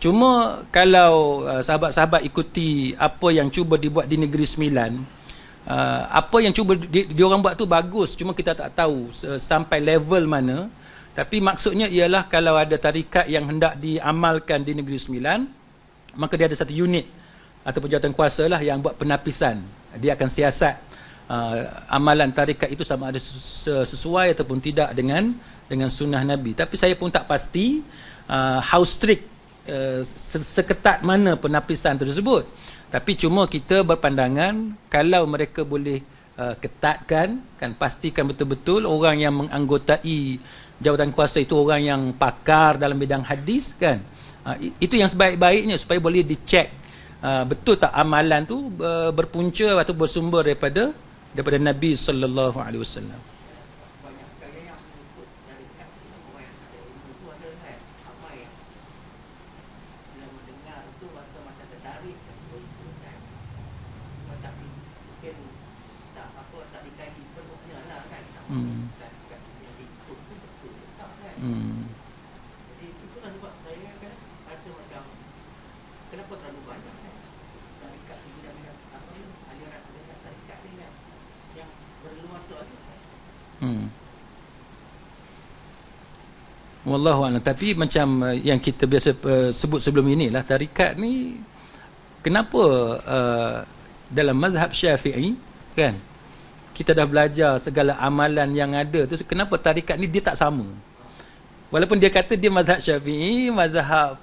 [SPEAKER 1] Cuma kalau sahabat-sahabat ikuti apa yang cuba dibuat di Negeri Sembilan, apa yang cuba diorang buat tu bagus, cuma kita tak tahu sampai level mana. Tapi maksudnya ialah kalau ada tarikat yang hendak diamalkan di Negeri Sembilan, maka dia ada satu unit ataupun jawatan kuasa lah yang buat penapisan. Dia akan siasat amalan tarikat itu sama ada sesuai ataupun tidak dengan sunnah Nabi. Tapi saya pun tak pasti how strict, seketat mana penapisan tersebut. Tapi cuma kita berpandangan kalau mereka boleh ketatkan, kan, pastikan betul-betul orang yang menganggotai jawatan kuasa itu orang yang pakar dalam bidang hadis kan. Itu yang sebaik-baiknya supaya boleh dicek betul tak amalan tu berpunca atau bersumber daripada Nabi sallallahu alaihi wasallam.
[SPEAKER 4] Banyak sekali yang menyebut tarikat orang yang ada ilmu tu ada kan, apa yang bila mendengar tu rasa macam tertarik kan, kan. Tapi mungkin tak dikaji sepenuhnya lah kan. Tarikat yang diikut tu betul tak kan. Jadi itulah sebab saya kan rasa macam kenapa terlalu banyak kan tarikat di bidang-bidang apa ni, aliran tarikat ni kan yang berluasa ni kan.
[SPEAKER 1] Wallahu a'lam. Tapi macam yang kita biasa sebut sebelum inilah, tarikat ni kenapa dalam mazhab Syafi'i kan, kita dah belajar segala amalan yang ada tu, kenapa tarikat ni dia tak sama? Walaupun dia kata dia mazhab Syafi'i, mazhab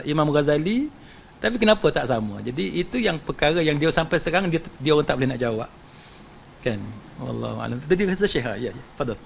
[SPEAKER 1] Imam Ghazali, tapi kenapa tak sama? Jadi itu yang perkara yang dia sampai sekarang dia orang tak boleh nak jawab. Kan? Wallahu a'lam. Tadi kata Syekh, ya, fadal.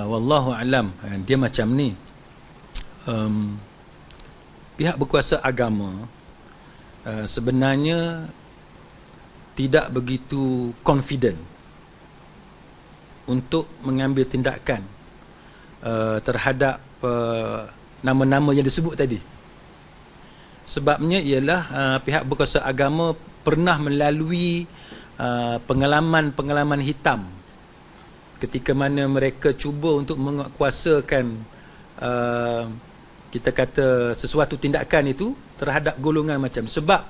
[SPEAKER 1] Wallahu alam. Dia macam ni, pihak berkuasa agama sebenarnya tidak begitu confident untuk mengambil tindakan terhadap nama-nama yang disebut tadi. Sebabnya ialah pihak berkuasa agama pernah melalui pengalaman-pengalaman hitam ketika mana mereka cuba untuk menguatkuasakan kita kata sesuatu tindakan itu terhadap golongan macam. Sebab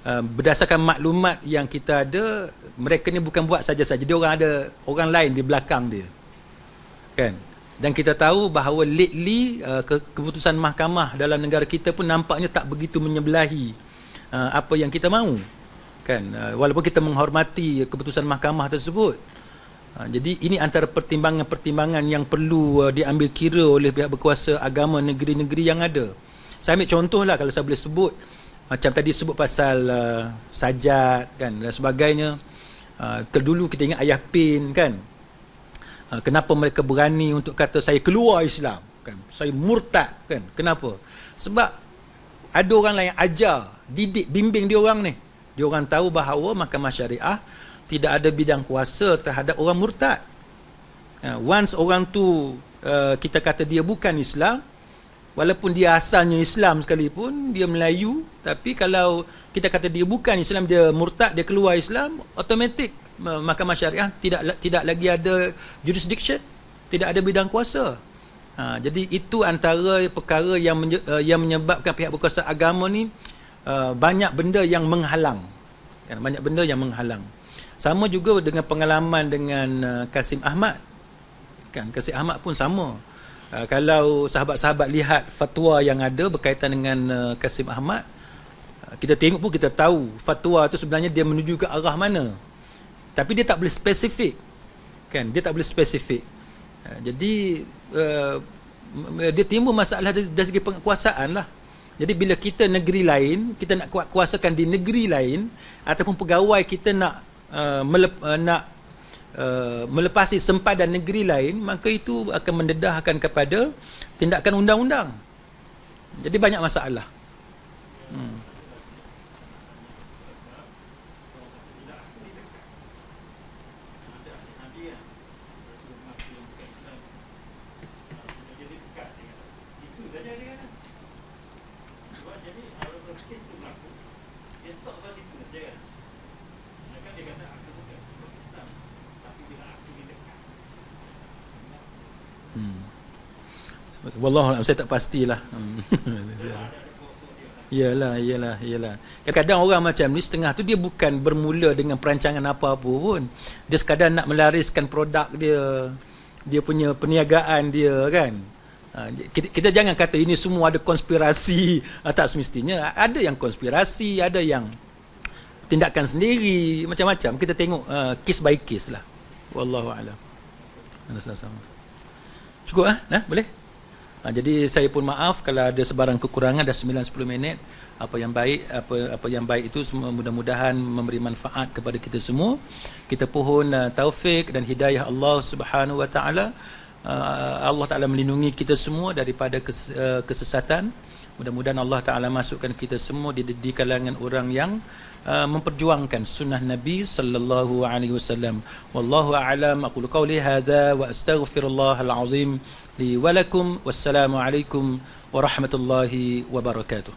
[SPEAKER 1] berdasarkan maklumat yang kita ada, mereka ni bukan buat saja-saja, dia orang ada orang lain di belakang dia, kan? Dan kita tahu bahawa lately keputusan mahkamah dalam negara kita pun nampaknya tak begitu menyebelahi apa yang kita mahu, kan? Walaupun kita menghormati keputusan mahkamah tersebut. Jadi ini antara pertimbangan-pertimbangan yang perlu diambil kira oleh pihak berkuasa agama negeri-negeri yang ada. Saya ambil contohlah, kalau saya boleh sebut, macam tadi sebut pasal sajad, kan, dan sebagainya. Dulu kita ingat Ayah Pin, kan? Kenapa mereka berani untuk kata saya keluar Islam, kan? Saya murtad, kan? Kenapa? Sebab ada orang lain ajar, didik, bimbing dia orang ni. Dia orang tahu bahawa mahkamah syariah tidak ada bidang kuasa terhadap orang murtad. Once orang tu kita kata dia bukan Islam, walaupun dia asalnya Islam sekalipun, dia Melayu, tapi kalau kita kata dia bukan Islam, dia murtad, dia keluar Islam, automatik mahkamah syariah tidak lagi ada jurisdiction, tidak ada bidang kuasa. Jadi itu antara perkara yang menyebabkan pihak berkuasa agama ni banyak benda yang menghalang, kan? Banyak benda yang menghalang. Sama juga dengan pengalaman dengan Kasim Ahmad, kan? Kasim Ahmad pun sama. Kalau sahabat-sahabat lihat fatwa yang ada berkaitan dengan Kasim Ahmad, kita tengok pun kita tahu fatwa tu sebenarnya dia menuju ke arah mana, tapi dia tak boleh spesifik, kan? Dia tak boleh spesifik. Jadi dia timbul masalah dari segi penguasaan lah. Jadi bila kita negeri lain, kita nak kuasakan di negeri lain, ataupun pegawai kita nak melepasi sempadan negeri lain, maka itu akan mendedahkan kepada tindakan undang-undang. Jadi banyak masalah. Wallahualam, saya tak pastilah. Iyalah. Kadang-kadang orang macam ni setengah tu dia bukan bermula dengan perancangan apa-apa pun. Dia sekadar nak melariskan produk dia, dia punya perniagaan dia, kan. Kita jangan kata ini semua ada konspirasi. Tak semestinya. Ada yang konspirasi, ada yang tindakan sendiri, macam-macam. Kita tengok case by case lah. Wallahualam. Cukup boleh? Jadi saya pun maaf kalau ada sebarang kekurangan. Dah 9-10 minit. Apa yang baik itu semua mudah-mudahan memberi manfaat kepada kita semua. Kita pohon taufik dan hidayah Allah Subhanahu wa taala. Allah Taala melindungi kita semua daripada kesesatan. Mudah-mudahan Allah Taala masukkan kita semua di kalangan orang yang memperjuangkan sunnah Nabi sallallahu alaihi wasallam. Wallahu a'lam. Aqulu qawli hadza wa astaghfirullahal azim li wa lakum. Wassalamu alaikum warahmatullahi wabarakatuh.